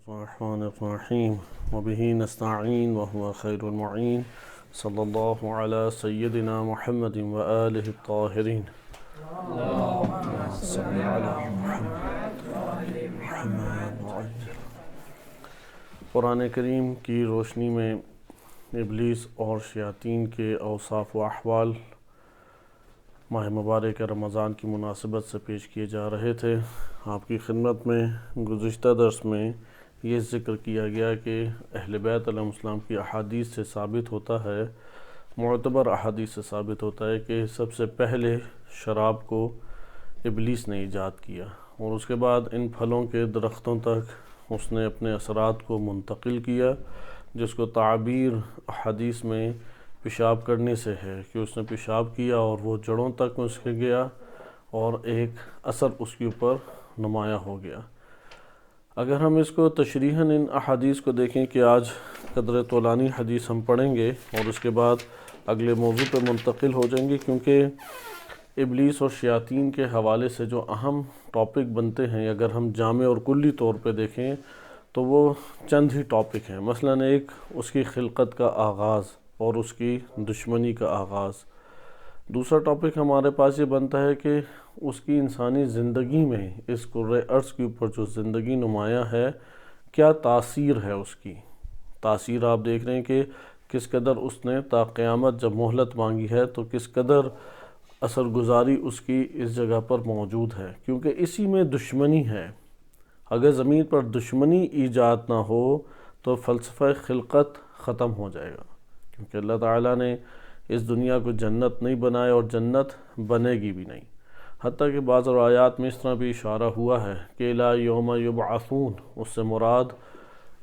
الرحمن الرحیم وبہ نستعین وهو خیر المعین صلی اللہ علی سیدنا محمد وآلہ الطاہرین اللہم صل علی محمد. قرآن کریم کی روشنی میں ابلیس اور شیاطین کے اوصاف و احوال ماہ مبارک رمضان کی مناسبت سے پیش کیے جا رہے تھے. آپ کی خدمت میں گزشتہ درس میں یہ ذکر کیا گیا کہ اہل بیت علیہ السلام کی احادیث سے ثابت ہوتا ہے، معتبر احادیث سے ثابت ہوتا ہے کہ سب سے پہلے شراب کو ابلیس نے ایجاد کیا، اور اس کے بعد ان پھلوں کے درختوں تک اس نے اپنے اثرات کو منتقل کیا، جس کو تعبیر احادیث میں پیشاب کرنے سے ہے کہ اس نے پیشاب کیا اور وہ جڑوں تک اس کے گیا اور ایک اثر اس کے اوپر نمایاں ہو گیا. اگر ہم اس کو تشریحاً ان احادیث کو دیکھیں کہ آج قدر طولانی حدیث ہم پڑھیں گے اور اس کے بعد اگلے موضوع پہ منتقل ہو جائیں گے، کیونکہ ابلیس اور شیاطین کے حوالے سے جو اہم ٹاپک بنتے ہیں اگر ہم جامع اور کلی طور پہ دیکھیں تو وہ چند ہی ٹاپک ہیں. مثلاً ایک اس کی خلقت کا آغاز اور اس کی دشمنی کا آغاز. دوسرا ٹاپک ہمارے پاس یہ بنتا ہے کہ اس کی انسانی زندگی میں اس کرۂ ارض کے اوپر جو زندگی نمایاں ہے کیا تاثیر ہے. اس کی تاثیر آپ دیکھ رہے ہیں کہ کس قدر اس نے تا قیامت جب مہلت مانگی ہے تو کس قدر اثر گزاری اس کی اس جگہ پر موجود ہے، کیونکہ اسی میں دشمنی ہے. اگر زمین پر دشمنی ایجاد نہ ہو تو فلسفہ خلقت ختم ہو جائے گا، کیونکہ اللہ تعالیٰ نے اس دنیا کو جنت نہیں بنایا اور جنت بنے گی بھی نہیں. حتیٰ کہ بعض روایات میں اس طرح بھی اشارہ ہوا ہے کہ الی یوم یبعثون، اس سے مراد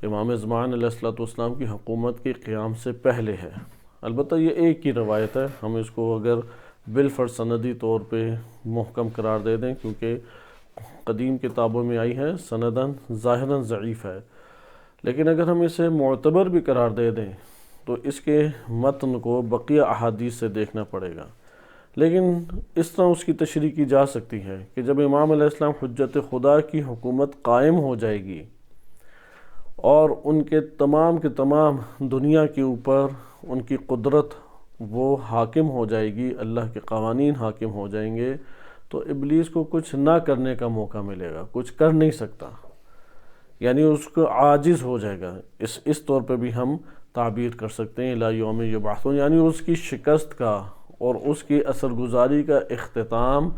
امام زمان علیہ السلام کی حکومت کے قیام سے پہلے ہے. البتہ یہ ایک ہی روایت ہے، ہم اس کو اگر بالفرض سندی طور پہ محکم قرار دے دیں کیونکہ قدیم کتابوں میں آئی ہے، سنداً ظاہراً ضعیف ہے، لیکن اگر ہم اسے معتبر بھی قرار دے دیں تو اس کے متن کو بقیہ احادیث سے دیکھنا پڑے گا. لیکن اس طرح اس کی تشریح کی جا سکتی ہے کہ جب امام علیہ السلام حجت خدا کی حکومت قائم ہو جائے گی اور ان کے تمام دنیا کے اوپر ان کی قدرت وہ حاکم ہو جائے گی، اللہ کے قوانین حاکم ہو جائیں گے، تو ابلیس کو کچھ نہ کرنے کا موقع ملے گا، کچھ کر نہیں سکتا، یعنی اس کو عاجز ہو جائے گا. اس طور پہ بھی ہم تعبیر کر سکتے ہیں الی یوم یبعثون، یعنی اس کی شکست کا اور اس کی اثر گزاری کا اختتام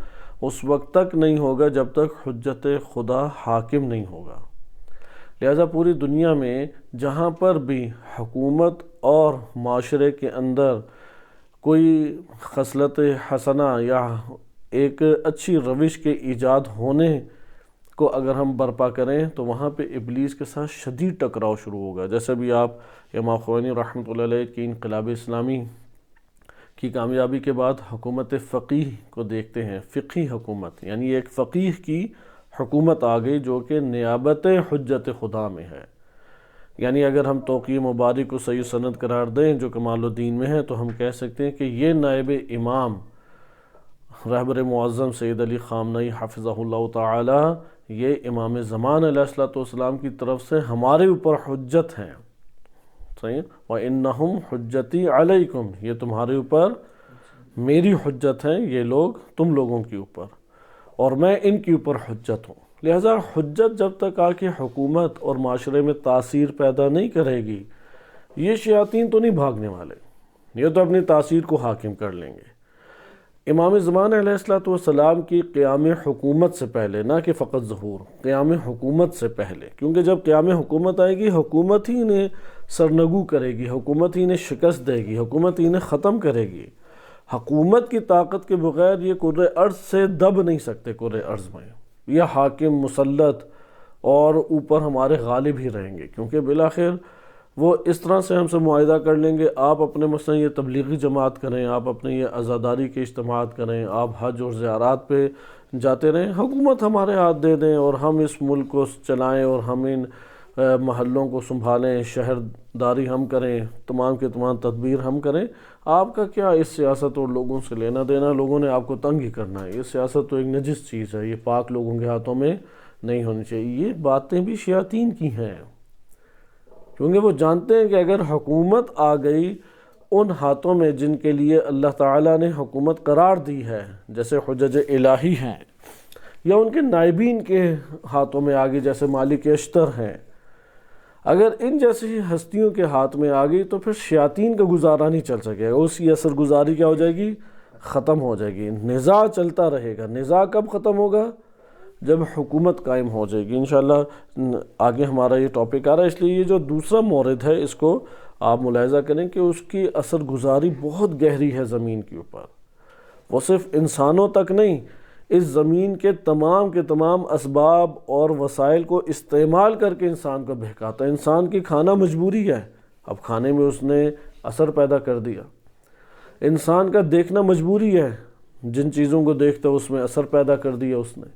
اس وقت تک نہیں ہوگا جب تک حجت خدا حاکم نہیں ہوگا. لہذا پوری دنیا میں جہاں پر بھی حکومت اور معاشرے کے اندر کوئی خصلت حسنہ یا ایک اچھی روش کے ایجاد ہونے کو اگر ہم برپا کریں تو وہاں پہ ابلیس کے ساتھ شدید ٹکراؤ شروع ہوگا. جیسے بھی آپ امام خمینی رحمۃ اللہ علیہ کی انقلاب اسلامی کی کامیابی کے بعد حکومت فقیہ کو دیکھتے ہیں، فقہی حکومت، یعنی ایک فقیہ کی حکومت آ گئی جو کہ نیابت حجت خدا میں ہے. یعنی اگر ہم توقیع مبارک کو صحیح سند قرار دیں جو کمال الدین میں ہے تو ہم کہہ سکتے ہیں کہ یہ نائب امام رہبر معظم سید علی خامنئی حفظہ اللہ تعالی، یہ امام زمان علیہ السلام کی طرف سے ہمارے اوپر حجت ہیں. صحیح، وَإِنَّهُمْ حُجَّتِي عَلَيْكُمْ، یہ تمہارے اوپر میری حجت ہیں، یہ لوگ تم لوگوں کے اوپر، اور میں ان کے اوپر حجت ہوں. لہذا حجت جب تک آ کے حکومت اور معاشرے میں تاثیر پیدا نہیں کرے گی، یہ شیاطین تو نہیں بھاگنے والے، یہ تو اپنی تاثیر کو حاکم کر لیں گے. امام زمان علیہ السلام کی قیام حکومت سے پہلے، نہ کہ فقط ظہور، قیام حکومت سے پہلے، کیونکہ جب قیام حکومت آئے گی حکومت ہی نے سرنگو کرے گی، حکومت ہی نے شکست دے گی، حکومت ہی نے ختم کرے گی. حکومت کی طاقت کے بغیر یہ کرۂ ارض سے دب نہیں سکتے. کرۂ ارض میں یہ حاکم مسلط اور اوپر ہمارے غالب ہی رہیں گے، کیونکہ بالآخر وہ اس طرح سے ہم سے معاہدہ کر لیں گے، آپ اپنے مثلا یہ تبلیغی جماعت کریں، آپ اپنے یہ عزاداری کے اجتماعات کریں، آپ حج اور زیارات پہ جاتے رہیں، حکومت ہمارے ہاتھ دے دیں اور ہم اس ملک کو چلائیں اور ہم ان محلوں کو سنبھالیں، شہرداری ہم کریں، تمام کے تمام تدبیر ہم کریں. آپ کا کیا اس سیاست اور لوگوں سے لینا دینا؟ لوگوں نے آپ کو تنگ ہی کرنا ہے. یہ سیاست تو ایک نجس چیز ہے، یہ پاک لوگوں کے ہاتھوں میں نہیں ہونی چاہیے. یہ باتیں بھی شیاطین کی ہیں. کیونکہ وہ جانتے ہیں کہ اگر حکومت آ گئی ان ہاتھوں میں جن کے لیے اللہ تعالیٰ نے حکومت قرار دی ہے، جیسے حجج الہی ہیں، یا ان کے نائبین کے ہاتھوں میں آ گئی جیسے مالک اشتر ہیں، اگر ان جیسی ہستیوں کے ہاتھ میں آ گئی تو پھر شیاطین کا گزارا نہیں چل سکے گا، اس کی اثر گزاری کیا ہو جائے گی؟ ختم ہو جائے گی، نزاع چلتا رہے گا۔ نزاع کب ختم ہوگا؟ جب حکومت قائم ہو جائے گی۔ انشاءاللہ آگے ہمارا یہ ٹاپک آ رہا ہے، اس لیے یہ جو دوسرا مورد ہے اس کو آپ ملاحظہ کریں کہ اس کی اثر گزاری بہت گہری ہے زمین کے اوپر، وہ صرف انسانوں تک نہیں، اس زمین کے تمام اسباب اور وسائل کو استعمال کر کے انسان کو بہکاتا ہے۔ انسان کی کھانا مجبوری ہے، اب کھانے میں اس نے اثر پیدا کر دیا۔ انسان کا دیکھنا مجبوری ہے، جن چیزوں کو دیکھتا ہے اس میں اثر پیدا کر دیا اس نے،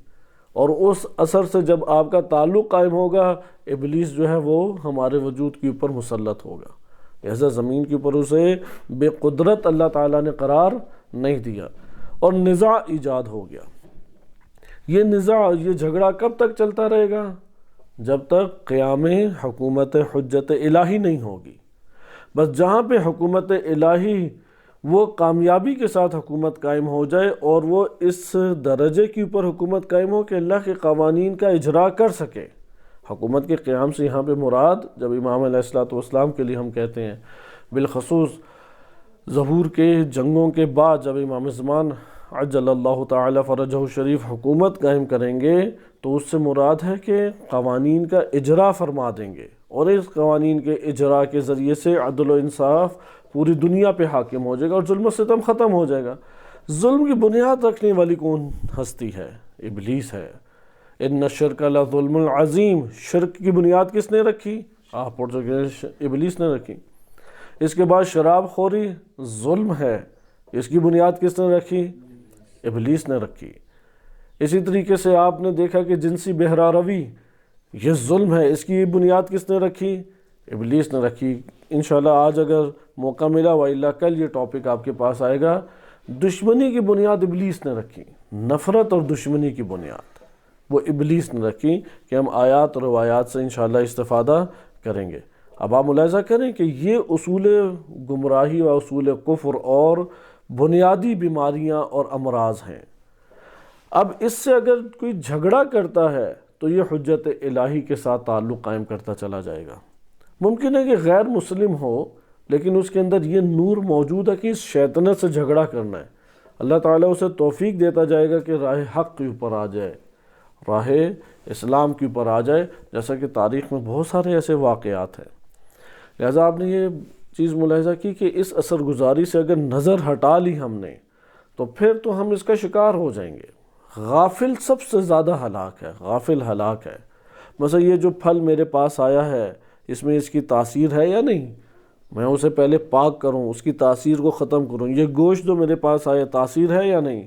اور اس اثر سے جب آپ کا تعلق قائم ہوگا، ابلیس جو ہے وہ ہمارے وجود کے اوپر مسلط ہوگا۔ لہذا زمین کے اوپر اسے بے قدرت اللہ تعالیٰ نے قرار نہیں دیا، اور نزاع ایجاد ہو گیا۔ یہ نزاع، یہ جھگڑا کب تک چلتا رہے گا؟ جب تک قیام حکومت حجت الہی نہیں ہوگی۔ بس جہاں پہ حکومت الہی وہ کامیابی کے ساتھ حکومت قائم ہو جائے، اور وہ اس درجے کے اوپر حکومت قائم ہو کہ اللہ کے قوانین کا اجرا کر سکے۔ حکومت کے قیام سے یہاں پہ مراد، جب امام علیہ السلام کے لیے ہم کہتے ہیں، بالخصوص ظہور کے جنگوں کے بعد جب امام زمان عجل اللہ تعالی فرجہ شریف حکومت قائم کریں گے، تو اس سے مراد ہے کہ قوانین کا اجرا فرما دیں گے، اور اس قوانین کے اجرا کے ذریعے سے عدل و انصاف پوری دنیا پہ حاکم ہو جائے گا، اور ظلم و ستم ختم ہو جائے گا۔ ظلم کی بنیاد رکھنے والی کون ہستی ہے؟ ابلیس ہے۔ ان الشرک لظلم العظیم، شرک کی بنیاد کس نے رکھی؟ آپ پڑھ سکتے ہیں، ابلیس نے رکھی۔ اس کے بعد شراب خوری ظلم ہے، اس کی بنیاد کس نے رکھی؟ ابلیس نے رکھی۔ اسی طریقے سے آپ نے دیکھا کہ جنسی بہرا روی یہ ظلم ہے، اس کی بنیاد کس نے رکھی؟ ابلیس نے رکھی۔ انشاءاللہ آج اگر موقع ملا وإلا کل یہ ٹاپک آپ کے پاس آئے گا۔ دشمنی کی بنیاد ابلیس نے رکھی، نفرت اور دشمنی کی بنیاد وہ ابلیس نے رکھی، کہ ہم آیات اور روایات سے انشاءاللہ استفادہ کریں گے۔ اب آپ ملاحظہ کریں کہ یہ اصول گمراہی و اصول کفر اور بنیادی بیماریاں اور امراض ہیں۔ اب اس سے اگر کوئی جھگڑا کرتا ہے تو یہ حجت الہی کے ساتھ تعلق قائم کرتا چلا جائے گا۔ ممکن ہے کہ غیر مسلم ہو، لیکن اس کے اندر یہ نور موجود ہے کہ اس شیطنت سے جھگڑا کرنا ہے۔ اللہ تعالیٰ اسے توفیق دیتا جائے گا کہ راہ حق کے اوپر آ جائے، راہ اسلام کے اوپر آ جائے، جیسا کہ تاریخ میں بہت سارے ایسے واقعات ہیں۔ لہٰذا آپ نے یہ چیز ملاحظہ کی کہ اس اثر گزاری سے اگر نظر ہٹا لی ہم نے، تو پھر تو ہم اس کا شکار ہو جائیں گے۔ غافل سب سے زیادہ ہلاک ہے، غافل ہلاک ہے۔ مثلا یہ جو پھل میرے پاس آیا ہے، اس میں اس کی تاثیر ہے یا نہیں؟ میں اسے پہلے پاک کروں، اس کی تاثیر کو ختم کروں۔ یہ گوشت جو میرے پاس آیا، تاثیر ہے یا نہیں؟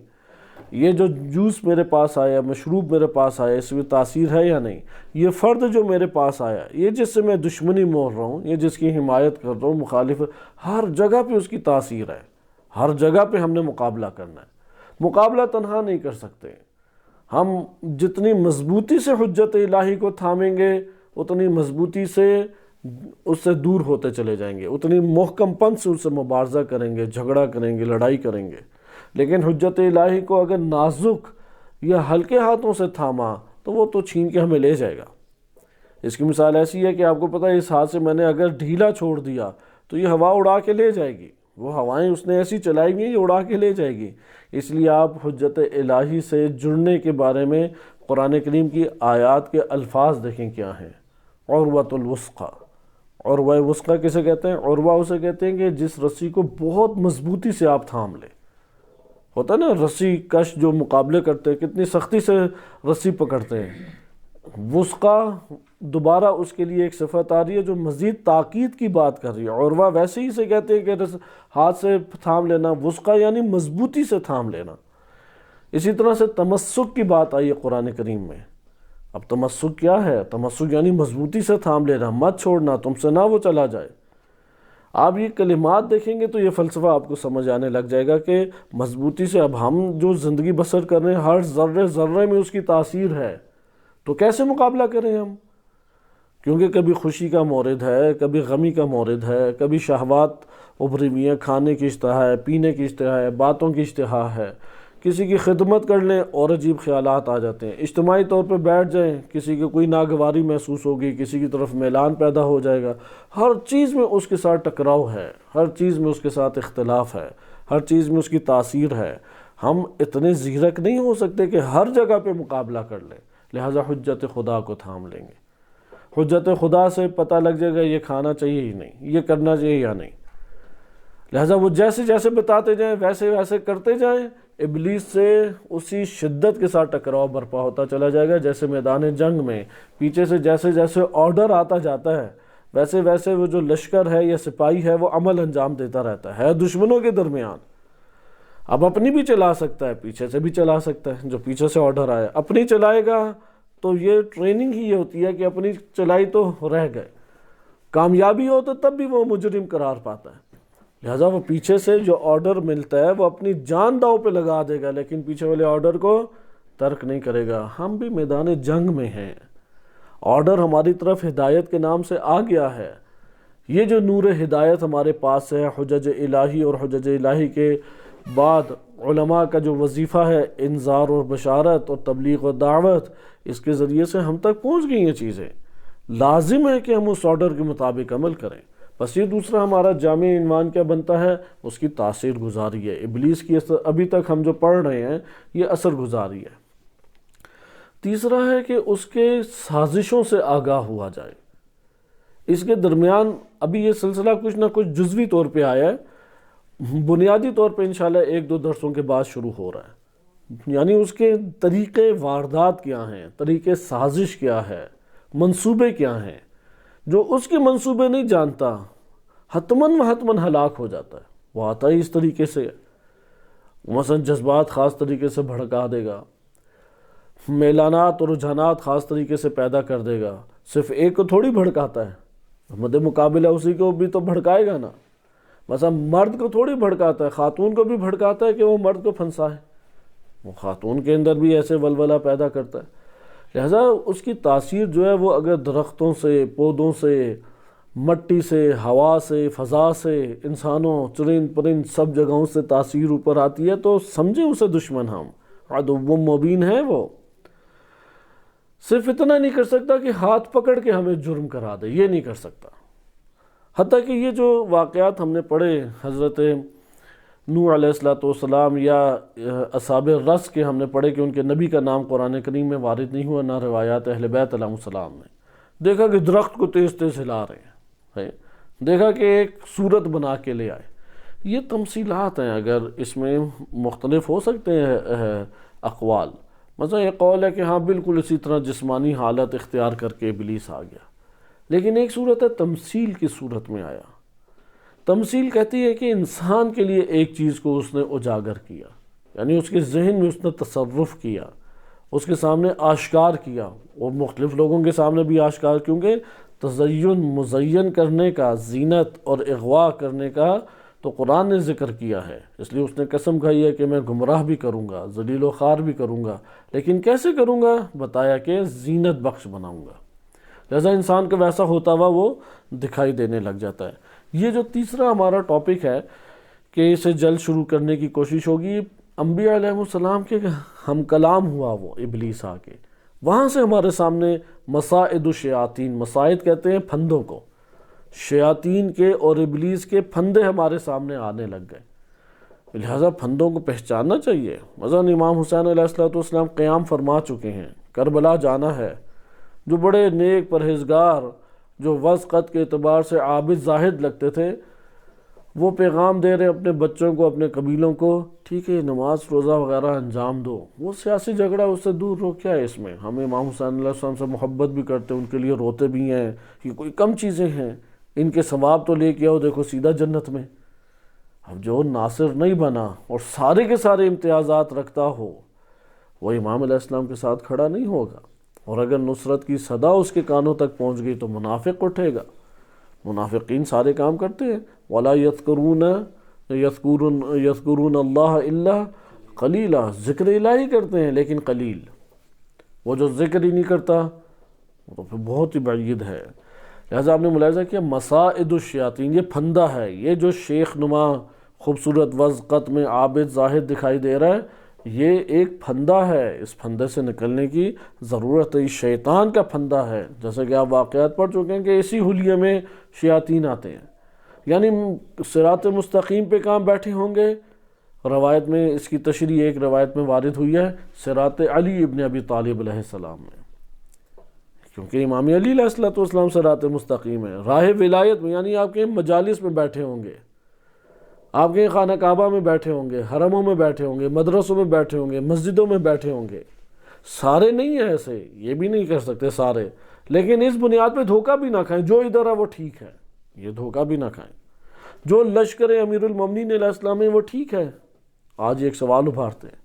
یہ جو جوس میرے پاس آیا، مشروب میرے پاس آیا، اس میں تاثیر ہے یا نہیں؟ یہ فرد جو میرے پاس آیا، یہ جس سے میں دشمنی مول رہا ہوں، یہ جس کی حمایت کر رہا ہوں، مخالف، ہر جگہ پہ اس کی تاثیر ہے، ہر جگہ پہ ہم نے مقابلہ کرنا ہے۔ مقابلہ تنہا نہیں کر سکتے ہم۔ جتنی مضبوطی سے حجت الہی کو تھامیں گے، اتنی مضبوطی سے اس سے دور ہوتے چلے جائیں گے، اتنی محکم پن سے اس سے مبارزہ کریں گے، جھگڑا کریں گے، لڑائی کریں گے۔ لیکن حجت الہی کو اگر نازک یا ہلکے ہاتھوں سے تھاما تو وہ تو چھین کے ہمیں لے جائے گا۔ اس کی مثال ایسی ہے کہ آپ کو پتہ ہے اس ہاتھ سے میں نے اگر ڈھیلا چھوڑ دیا تو یہ ہوا اڑا کے لے جائے گی، وہ ہوائیں اس نے ایسی چلائی گی یہ اڑا کے لے جائے گی۔ اس لیے آپ حجت الہی سے جڑنے کے بارے میں قرآن کریم کی آیات کے الفاظ دیکھیں کیا ہیں۔ عروۃ الوثقی، عروہ وثقی کسے کہتے ہیں؟ عروہ اسے کہتے ہیں کہ جس رسی کو بہت مضبوطی سے آپ تھام لیں۔ ہوتا ہے نا رسی کش جو مقابلے کرتے ہیں، کتنی سختی سے رسی پکڑتے ہیں۔ وثقی دوبارہ اس کے لیے ایک صفت آ رہی ہے جو مزید تاکید کی بات کر رہی ہے۔ عروہ ویسے ہی سے کہتے ہیں کہ ہاتھ سے تھام لینا، وثقی یعنی مضبوطی سے تھام لینا۔ اسی طرح سے تمسک کی بات آئی ہے قرآن کریم میں۔ اب تمسک کیا ہے؟ تمسک یعنی مضبوطی سے تھام لینا، مت چھوڑنا، تم سے نہ وہ چلا جائے۔ آپ یہ کلمات دیکھیں گے تو یہ فلسفہ آپ کو سمجھ آنے لگ جائے گا کہ مضبوطی سے اب ہم جو زندگی بسر کر رہے ہیں، ہر ذرے ذرے میں اس کی تاثیر ہے، تو کیسے مقابلہ کریں ہم؟ کیونکہ کبھی خوشی کا مورد ہے، کبھی غمی کا مورد ہے، کبھی شہوات ابھری ہوئی ہیں، کھانے کی اشتہا ہے، پینے کی اشتہا ہے، باتوں کی اشتہا ہے، کسی کی خدمت کر لیں اور عجیب خیالات آ جاتے ہیں، اجتماعی طور پہ بیٹھ جائیں کسی کی کوئی ناگواری محسوس ہوگی، کسی کی طرف میلان پیدا ہو جائے گا، ہر چیز میں اس کے ساتھ ٹکراؤ ہے، ہر چیز میں اس کے ساتھ اختلاف ہے، ہر چیز میں اس کی تاثیر ہے۔ ہم اتنے زیرک نہیں ہو سکتے کہ ہر جگہ پہ مقابلہ کر لیں، لہٰذا حجت خدا کو تھام لیں گے۔ حجت خدا سے پتہ لگ جائے گا یہ کھانا چاہیے ہی نہیں، یہ کرنا چاہیے یا نہیں، لہٰذا وہ جیسے جیسے بتاتے جائیں ویسے ویسے کرتے جائیں، ابلیس سے اسی شدت کے ساتھ ٹکراؤ برپا ہوتا چلا جائے گا، جیسے میدان جنگ میں پیچھے سے جیسے جیسے آرڈر آتا جاتا ہے ویسے ویسے وہ جو لشکر ہے یا سپاہی ہے وہ عمل انجام دیتا رہتا ہے دشمنوں کے درمیان۔ اب اپنی بھی چلا سکتا ہے، پیچھے سے بھی چلا سکتا ہے، جو پیچھے سے آرڈر آیا اپنی چلائے گا، تو یہ ٹریننگ ہی یہ ہوتی ہے کہ اپنی چلائی تو رہ گئے، کامیابی ہو تو تب بھی وہ مجرم قرار پاتا ہے، لہٰذا وہ پیچھے سے جو آرڈر ملتا ہے وہ اپنی جان داؤ پہ لگا دے گا، لیکن پیچھے والے آرڈر کو ترک نہیں کرے گا۔ ہم بھی میدان جنگ میں ہیں، آرڈر ہماری طرف ہدایت کے نام سے آ گیا ہے، یہ جو نور ہدایت ہمارے پاس ہے، حجج الہی اور حجج الہی کے بعد علماء کا جو وظیفہ ہے انذار اور بشارت اور تبلیغ و دعوت، اس کے ذریعے سے ہم تک پہنچ گئی ہیں چیزیں، لازم ہے کہ ہم اس آرڈر کے مطابق عمل کریں۔ بس یہ دوسرا ہمارا جامع عنوان کیا بنتا ہے، اس کی تاثیر گزاری ہے، ابلیس کی ابھی تک ہم جو پڑھ رہے ہیں یہ اثر گزاری ہے۔ تیسرا ہے کہ اس کے سازشوں سے آگاہ ہوا جائے۔ اس کے درمیان ابھی یہ سلسلہ کچھ نہ کچھ جزوی طور پہ آیا ہے، بنیادی طور پہ انشاءاللہ ایک دو درسوں کے بعد شروع ہو رہا ہے، یعنی اس کے طریقے واردات کیا ہیں، طریقے سازش کیا ہے، منصوبے کیا ہیں۔ جو اس کے منصوبے نہیں جانتا حتماً ہلاک ہو جاتا ہے، وہ آتا ہی اس طریقے سے، مثلا جذبات خاص طریقے سے بھڑکا دے گا، میلانات اور رجحانات خاص طریقے سے پیدا کر دے گا، صرف ایک کو تھوڑی بھڑکاتا ہے، مد مقابلہ اسی کو بھی تو بھڑکائے گا نا، مثلا مرد کو تھوڑی بھڑکاتا ہے، خاتون کو بھی بھڑکاتا ہے کہ وہ مرد کو پھنسائے، وہ خاتون کے اندر بھی ایسے ولولہ پیدا کرتا ہے، لہذا اس کی تاثیر جو ہے وہ اگر درختوں سے، پودوں سے، مٹی سے، ہوا سے، فضا سے، انسانوں، چرند پرند سب جگہوں سے تاثیر اوپر آتی ہے، تو سمجھیں اسے دشمن ہم، عدو مبین ہے وہ، صرف اتنا نہیں کر سکتا کہ ہاتھ پکڑ کے ہمیں جرم کرا دے، یہ نہیں کر سکتا۔ حتیٰ کہ یہ جو واقعات ہم نے پڑھے حضرت نوح علیہ السلام یا اصحاب الرس کے ہم نے پڑھے کہ ان کے نبی کا نام قرآن کریم میں وارد نہیں ہوا، نہ روایات اہل بیت علیہ السلام نے، دیکھا کہ درخت کو تیز تیز ہلا رہے ہیں، دیکھا کہ ایک صورت بنا کے لے آئے۔ یہ تمثیلات ہیں، اگر اس میں مختلف ہو سکتے ہیں اقوال، مثلا یہ قول ہے کہ ہاں بالکل اسی طرح جسمانی حالت اختیار کر کے ابلیس آ گیا، لیکن ایک صورت ہے تمثیل کی صورت میں آیا۔ تمثیل کہتی ہے کہ انسان کے لیے ایک چیز کو اس نے اجاگر کیا، یعنی اس کے ذہن میں اس نے تصرف کیا، اس کے سامنے آشکار کیا، اور مختلف لوگوں کے سامنے بھی آشکار، کیونکہ تزین مزین کرنے کا، زینت اور اغوا کرنے کا تو قرآن نے ذکر کیا ہے، اس لیے اس نے قسم کھائی ہے کہ میں گمراہ بھی کروں گا، ذلیل و خوار بھی کروں گا، لیکن کیسے کروں گا؟ بتایا کہ زینت بخش بناؤں گا، لہذا انسان کا ویسا ہوتا ہوا وہ دکھائی دینے لگ جاتا ہے۔ یہ جو تیسرا ہمارا ٹاپک ہے کہ اسے جلد شروع کرنے کی کوشش ہوگی، انبیاء علیہ السلام کے ہم کلام ہوا وہ ابلیس آ کے، وہاں سے ہمارے سامنے مصائد الشیاطین، مصائد کہتے ہیں پھندوں کو، شیاطین کے اور ابلیس کے پھندے ہمارے سامنے آنے لگ گئے، لہذا پھندوں کو پہچاننا چاہیے۔ مثلا امام حسین علیہ السلام قیام فرما چکے ہیں، کربلا جانا ہے، جو بڑے نیک پرہیزگار، جو وسقت کے اعتبار سے عابد زاہد لگتے تھے، وہ پیغام دے رہے اپنے بچوں کو، اپنے قبیلوں کو، ٹھیک ہے نماز روزہ وغیرہ انجام دو، وہ سیاسی جھگڑا اس سے دور رہو، کیا ہے اس میں، ہم امام حسین علیہ السلام سے محبت بھی کرتے ہیں، ان کے لیے روتے بھی ہیں، کہ کوئی کم چیزیں ہیں، ان کے ثواب تو لے کے آؤ، دیکھو سیدھا جنت میں۔ اب جو ناصر نہیں بنا اور سارے کے سارے امتیازات رکھتا ہو، وہ امام علیہ السلام کے ساتھ کھڑا نہیں ہوگا، اور اگر نصرت کی صدا اس کے کانوں تک پہنچ گئی تو منافق اٹھے گا۔ منافقین سارے کام کرتے ہیں، وَلَا يَذْكُرُونَ اللَّهَ إِلَّا قَلِيلًا، ذکر الہی کرتے ہیں لیکن قلیل، وہ جو ذکر ہی نہیں کرتا تو پھر بہت ہی بعید ہے۔ لہٰذا آپ نے ملاحظہ کیا مصائد الشیاطین، یہ پھندا ہے، یہ جو شیخ نما خوبصورت وضقت میں عابد زاہد دکھائی دے رہا ہے، یہ ایک پھندا ہے، اس پھندے سے نکلنے کی ضرورت ہے، یہ شیطان کا پھندا ہے۔ جیسا کہ آپ واقعات پڑھ چکے ہیں کہ اسی حلیے میں شیاطین آتے ہیں، یعنی صراط مستقیم پہ کہاں بیٹھے ہوں گے؟ روایت میں اس کی تشریح ایک روایت میں وارد ہوئی ہے صراط علی ابن ابی طالب علیہ السلام میں، کیونکہ امام علی علیہ السلام صراط مستقیم ہے۔ راہ ولایت میں یعنی آپ کے مجالس میں بیٹھے ہوں گے، آپ کے خانہ کعبہ میں بیٹھے ہوں گے، حرموں میں بیٹھے ہوں گے، مدرسوں میں بیٹھے ہوں گے، مسجدوں میں بیٹھے ہوں گے۔ سارے نہیں ہیں ایسے، یہ بھی نہیں کر سکتے سارے، لیکن اس بنیاد پہ دھوکہ بھی نہ کھائیں جو ادھر ہے وہ ٹھیک ہے، یہ دھوکہ بھی نہ کھائیں۔ جو لشکر امیر المومنین علیہ السلام ہے وہ ٹھیک ہے۔ آج ایک سوال ابھارتے ہیں،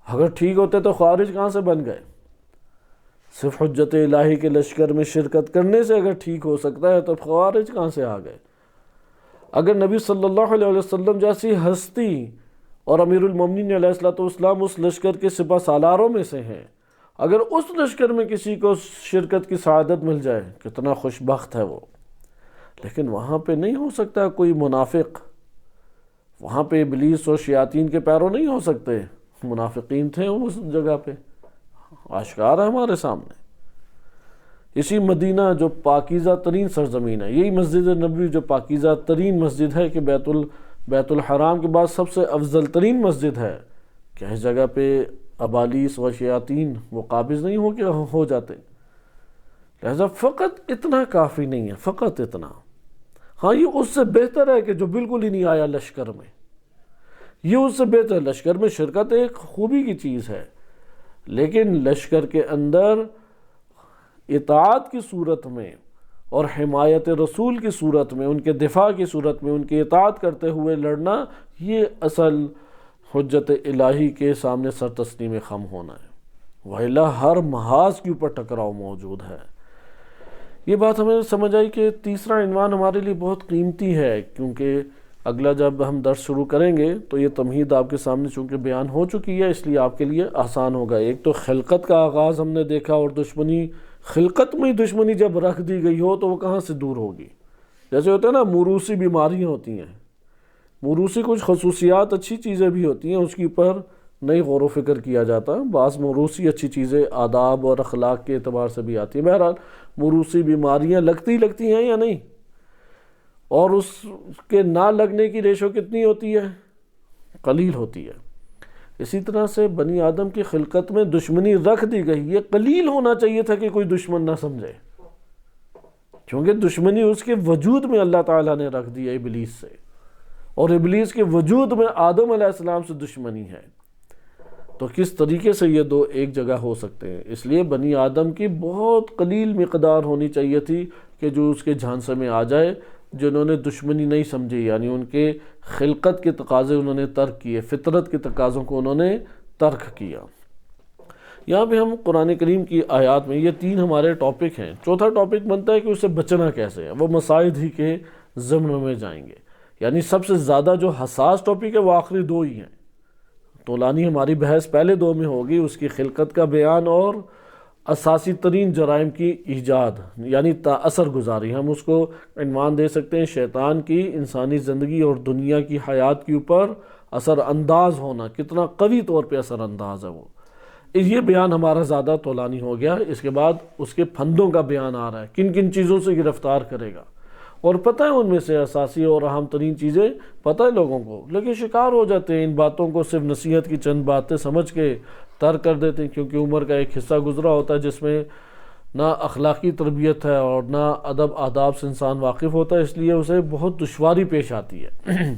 اگر ٹھیک ہوتے تو خوارج کہاں سے بن گئے؟ صرف حجت الہی کے لشکر میں شرکت کرنے سے اگر ٹھیک ہو سکتا ہے تو خوارج کہاں سے آ گئے؟ اگر نبی صلی اللہ علیہ وسلم جیسی ہستی اور امیر المومنین علیہ السلام اس لشکر کے سپہ سالاروں میں سے ہیں، اگر اس لشکر میں کسی کو شرکت کی سعادت مل جائے کتنا خوش بخت ہے وہ۔ لیکن وہاں پہ نہیں ہو سکتا کوئی منافق، وہاں پہ ابلیس اور شیاطین کے پیروں نہیں ہو سکتے، منافقین تھے اس جگہ پہ، آشکار ہے ہمارے سامنے۔ اسی مدینہ جو پاکیزہ ترین سرزمین ہے، یہی مسجد نبوی جو پاکیزہ ترین مسجد ہے کہ بیت الحرام کے بعد سب سے افضل ترین مسجد ہے، کیا اس جگہ پہ ابالیس و شیاطین وہ قابض نہیں ہو جاتے؟ لہذا فقط اتنا کافی نہیں ہے، فقط اتنا۔ ہاں یہ اس سے بہتر ہے کہ جو بالکل ہی نہیں آیا لشکر میں، یہ اس سے بہتر۔ لشکر میں شرکت ایک خوبی کی چیز ہے، لیکن لشکر کے اندر اطاعت کی صورت میں اور حمایت رسول کی صورت میں، ان کے دفاع کی صورت میں، ان کی اطاعت کرتے ہوئے لڑنا، یہ اصل حجت الہی کے سامنے سر تسلیم خم ہونا ہے، وَإِلَّا ہر محاذ کے اوپر ٹکراؤ موجود ہے۔ یہ بات ہمیں سمجھ آئی کہ تیسرا عنوان ہمارے لیے بہت قیمتی ہے، کیونکہ اگلا جب ہم درس شروع کریں گے تو یہ تمہید آپ کے سامنے چونکہ بیان ہو چکی ہے، اس لیے آپ کے لیے آسان ہوگا۔ ایک تو خلقت کا آغاز ہم نے دیکھا، اور دشمنی، خلقت میں دشمنی جب رکھ دی گئی ہو تو وہ کہاں سے دور ہوگی؟ جیسے ہوتا ہے نا موروثی بیماریاں ہوتی ہیں، موروثی کچھ خصوصیات اچھی چیزیں بھی ہوتی ہیں، اس کے اوپر نہیں غور و فکر کیا جاتا، بعض موروثی اچھی چیزیں آداب اور اخلاق کے اعتبار سے بھی آتی ہیں۔ بہرحال موروثی بیماریاں لگتی ہیں یا نہیں، اور اس کے نہ لگنے کی ریشو کتنی ہوتی ہے؟ قلیل ہوتی ہے۔ اسی طرح سے بنی آدم کی خلقت میں دشمنی رکھ دی گئی، یہ قلیل ہونا چاہیے تھا کہ کوئی دشمن نہ سمجھے، کیونکہ دشمنی اس کے وجود میں اللہ تعالیٰ نے رکھ دی ہے ابلیس سے، اور ابلیس کے وجود میں آدم علیہ السلام سے دشمنی ہے، تو کس طریقے سے یہ دو ایک جگہ ہو سکتے ہیں؟ اس لیے بنی آدم کی بہت قلیل مقدار ہونی چاہیے تھی کہ جو اس کے جھانسے میں آ جائے، جنہوں نے دشمنی نہیں سمجھی، یعنی ان کے خلقت کے تقاضے انہوں نے ترک کیے، فطرت کے تقاضوں کو انہوں نے ترک کیا۔ یہاں پہ ہم قرآن کریم کی آیات میں، یہ تین ہمارے ٹاپک ہیں، چوتھا ٹاپک بنتا ہے کہ اس سے بچنا کیسے ہے، وہ مصائد ہی کے ضمن میں جائیں گے، یعنی سب سے زیادہ جو حساس ٹاپک ہے وہ آخری دو ہی ہیں۔ طولانی ہماری بحث پہلے دو میں ہوگی، اس کی خلقت کا بیان اور اساسی ترین جرائم کی ایجاد، یعنی اثر گزاری، ہم اس کو عنوان دے سکتے ہیں شیطان کی انسانی زندگی اور دنیا کی حیات کے اوپر اثر انداز ہونا، کتنا قوی طور پہ اثر انداز ہے وہ۔ یہ بیان ہمارا زیادہ طولانی ہو گیا، اس کے بعد اس کے پھندوں کا بیان آ رہا ہے، کن کن چیزوں سے گرفتار کرے گا، اور پتہ ہے ان میں سے اساسی اور اہم ترین چیزیں پتہ ہے لوگوں کو، لیکن شکار ہو جاتے ہیں ان باتوں کو، صرف نصیحت کی چند باتیں سمجھ کے ترک کر دیتے ہیں، کیونکہ عمر کا ایک حصہ گزرا ہوتا ہے جس میں نہ اخلاقی تربیت ہے اور نہ ادب آداب سے انسان واقف ہوتا ہے، اس لیے اسے بہت دشواری پیش آتی ہے۔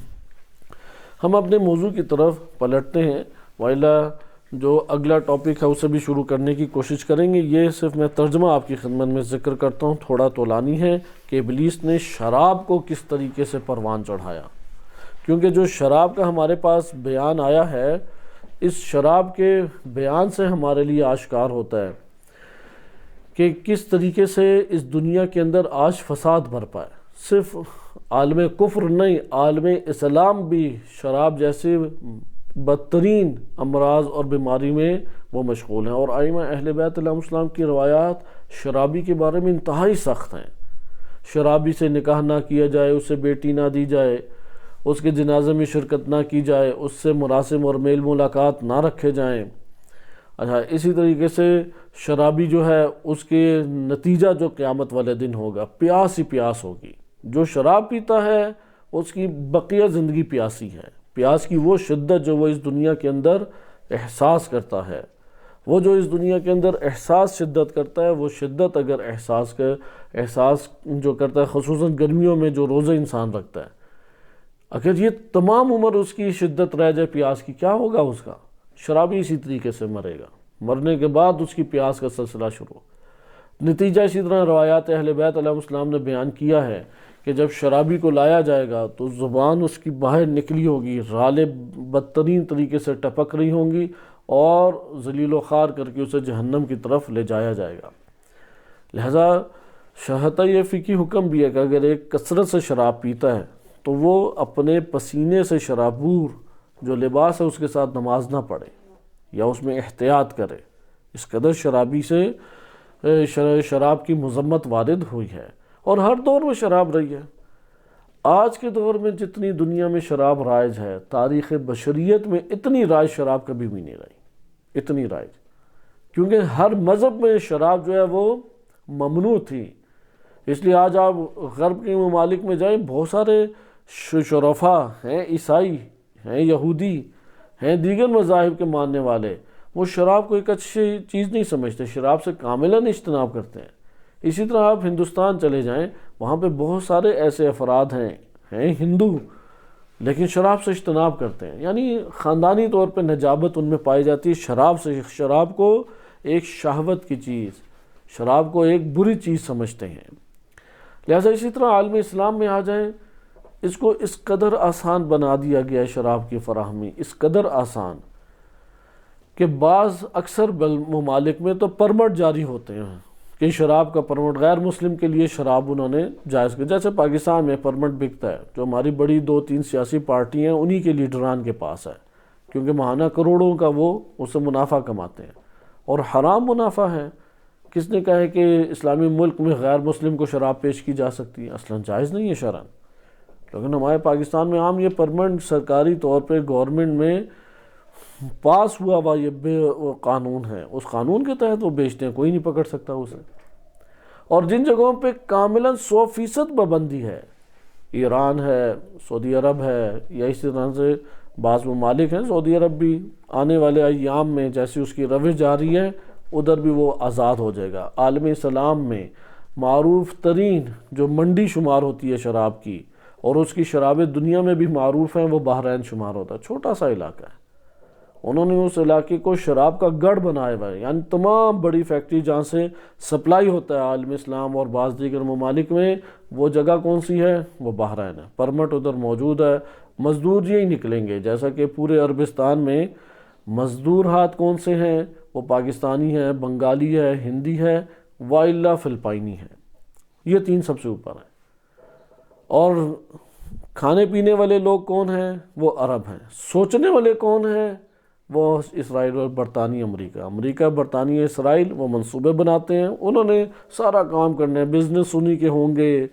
ہم اپنے موضوع کی طرف پلٹتے ہیں، وائلہ جو اگلا ٹاپک ہے اسے بھی شروع کرنے کی کوشش کریں گے۔ یہ صرف میں ترجمہ آپ کی خدمت میں ذکر کرتا ہوں، تھوڑا طولانی ہے، کہ ابلیس نے شراب کو کس طریقے سے پروان چڑھایا، کیونکہ جو شراب کا ہمارے پاس بیان آیا ہے، اس شراب کے بیان سے ہمارے لیے آشکار ہوتا ہے کہ کس طریقے سے اس دنیا کے اندر آج فساد برپا ہے۔ صرف عالم کفر نہیں، عالم اسلام بھی شراب جیسے بدترین امراض اور بیماری میں وہ مشغول ہیں، اور ائمہ اہل بیت علیہ السلام کی روایات شرابی کے بارے میں انتہائی سخت ہیں۔ شرابی سے نکاح نہ کیا جائے، اسے بیٹی نہ دی جائے، اس کے جنازے میں شرکت نہ کی جائے، اس سے مراسم اور میل ملاقات نہ رکھے جائیں۔ اچھا، اسی طریقے سے شرابی جو ہے اس کے نتیجہ جو قیامت والے دن ہوگا، پیاس ہی پیاس ہوگی۔ جو شراب پیتا ہے اس کی بقیہ زندگی پیاسی ہے۔ پیاس کی وہ شدت جو وہ اس دنیا کے اندر احساس کرتا ہے، وہ جو اس دنیا کے اندر احساس شدت کرتا ہے، وہ شدت اگر احساس جو کرتا ہے، خصوصاً گرمیوں میں جو روزے انسان رکھتا ہے، اگر یہ تمام عمر اس کی شدت رہ جائے پیاس کی، کیا ہوگا اس کا؟ شرابی اسی طریقے سے مرے گا، مرنے کے بعد اس کی پیاس کا سلسلہ شروع۔ نتیجہ اسی طرح روایات اہل بیت علیہ السلام نے بیان کیا ہے کہ جب شرابی کو لایا جائے گا تو زبان اس کی باہر نکلی ہوگی، رالیں بدترین طریقے سے ٹپک رہی ہوں گی اور ذلیل و خوار کر کے اسے جہنم کی طرف لے جایا جائے گا۔ لہذا شہتا یہ فقہی حکم بھی ہے کہ اگر ایک کثرت سے شراب پیتا ہے تو وہ اپنے پسینے سے شرابور جو لباس ہے اس کے ساتھ نماز نہ پڑھے یا اس میں احتیاط کرے۔ اس قدر شرابی سے شراب کی مذمت وارد ہوئی ہے، اور ہر دور میں شراب رہی ہے۔ آج کے دور میں جتنی دنیا میں شراب رائج ہے، تاریخ بشریت میں اتنی رائج شراب کبھی بھی نہیں رہی، اتنی رائج، کیونکہ ہر مذہب میں شراب جو ہے وہ ممنوع تھی۔ اس لیے آج آپ غرب کے ممالک میں جائیں، بہت سارے شرفاء ہیں، عیسائی ہیں، یہودی ہیں، دیگر مذاہب کے ماننے والے، وہ شراب کو ایک اچھی چیز نہیں سمجھتے، شراب سے کاملاً اجتناب کرتے ہیں۔ اسی طرح آپ ہندوستان چلے جائیں، وہاں پہ بہت سارے ایسے افراد ہیں ہندو، لیکن شراب سے اجتناب کرتے ہیں، یعنی خاندانی طور پہ نجابت ان میں پائی جاتی ہے شراب سے۔ شراب کو ایک شہوت کی چیز، شراب کو ایک بری چیز سمجھتے ہیں۔ لہٰذا اسی طرح عالم اسلام میں آ جائیں، اس کو اس قدر آسان بنا دیا گیا ہے شراب کی فراہمی، اس قدر آسان کہ بعض اکثر ممالک میں تو پرمٹ جاری ہوتے ہیں کہ شراب کا پرمٹ، غیر مسلم کے لیے شراب انہوں نے جائز کیا۔ جیسے پاکستان میں پرمٹ بکتا ہے، جو ہماری بڑی 2-3 سیاسی پارٹی ہیں انہی کے لیڈران کے پاس ہے، کیونکہ ماہانہ کروڑوں کا وہ اس سے منافع کماتے ہیں، اور حرام منافع ہے۔ کس نے کہا ہے کہ اسلامی ملک میں غیر مسلم کو شراب پیش کی جا سکتی ہے؟ اصلاً جائز نہیں ہے شرعاً، لیکن ہمارے پاکستان میں عام یہ پرمٹ سرکاری طور پہ گورنمنٹ میں پاس ہوا ہوا یہ قانون ہے، اس قانون کے تحت وہ بیچتے ہیں، کوئی نہیں پکڑ سکتا اسے۔ اور جن جگہوں پہ کاملاً 100% پابندی ہے، ایران ہے، سعودی عرب ہے، یا اسی طرح سے بعض ممالک ہیں، سعودی عرب بھی آنے والے ایام میں جیسی اس کی روش جاری ہے ادھر بھی وہ آزاد ہو جائے گا۔ عالم اسلام میں معروف ترین جو منڈی شمار ہوتی ہے شراب کی، اور اس کی شرابیں دنیا میں بھی معروف ہیں، وہ بحرین شمار ہوتا ہے۔ چھوٹا سا علاقہ ہے، انہوں نے اس علاقے کو شراب کا گڑھ بنایا ہوا ہے، یعنی تمام بڑی فیکٹری جہاں سے سپلائی ہوتا ہے عالم اسلام اور بعض دیگر ممالک میں، وہ جگہ کون سی ہے؟ وہ بحرین ہے۔ پرمٹ ادھر موجود ہے، مزدور یہی نکلیں گے، جیسا کہ پورے عربستان میں مزدور ہاتھ کون سے ہیں؟ وہ پاکستانی ہے، بنگالی ہے، ہندی ہے، وائلہ فلپائنی ہے، یہ 3 سب سے اوپر ہیں۔ اور کھانے پینے والے لوگ کون ہیں؟ وہ عرب ہیں۔ سوچنے والے کون ہیں؟ وہ اسرائیل اور برطانیہ، امریکہ، برطانیہ، اسرائیل، وہ منصوبے بناتے ہیں، انہوں نے سارا کام کرنا ہے، بزنس انہی کے ہوں گے،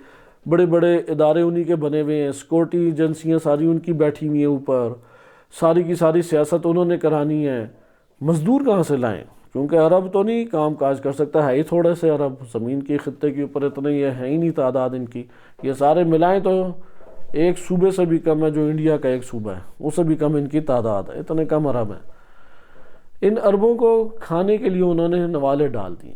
بڑے بڑے ادارے انہی کے بنے ہوئے ہیں، سیکورٹی ایجنسیاں ساری ان کی بیٹھی ہوئی ہیں اوپر، ساری کی ساری سیاست انہوں نے کرانی ہے۔ مزدور کہاں سے لائیں؟ کیونکہ عرب تو نہیں کام کاج کر سکتا، ہے ہی تھوڑے سے عرب، زمین کے خطے کے اوپر اتنے یہ ہے ہی نہیں تعداد ان کی، یہ سارے ملائیں تو ایک صوبے سے بھی کم ہے جو انڈیا کا ایک صوبہ ہے، اس سے بھی کم ان کی تعداد ہے، اتنے کم عرب ہیں۔ ان عربوں کو کھانے کے لیے انہوں نے نوالے ڈال دیے،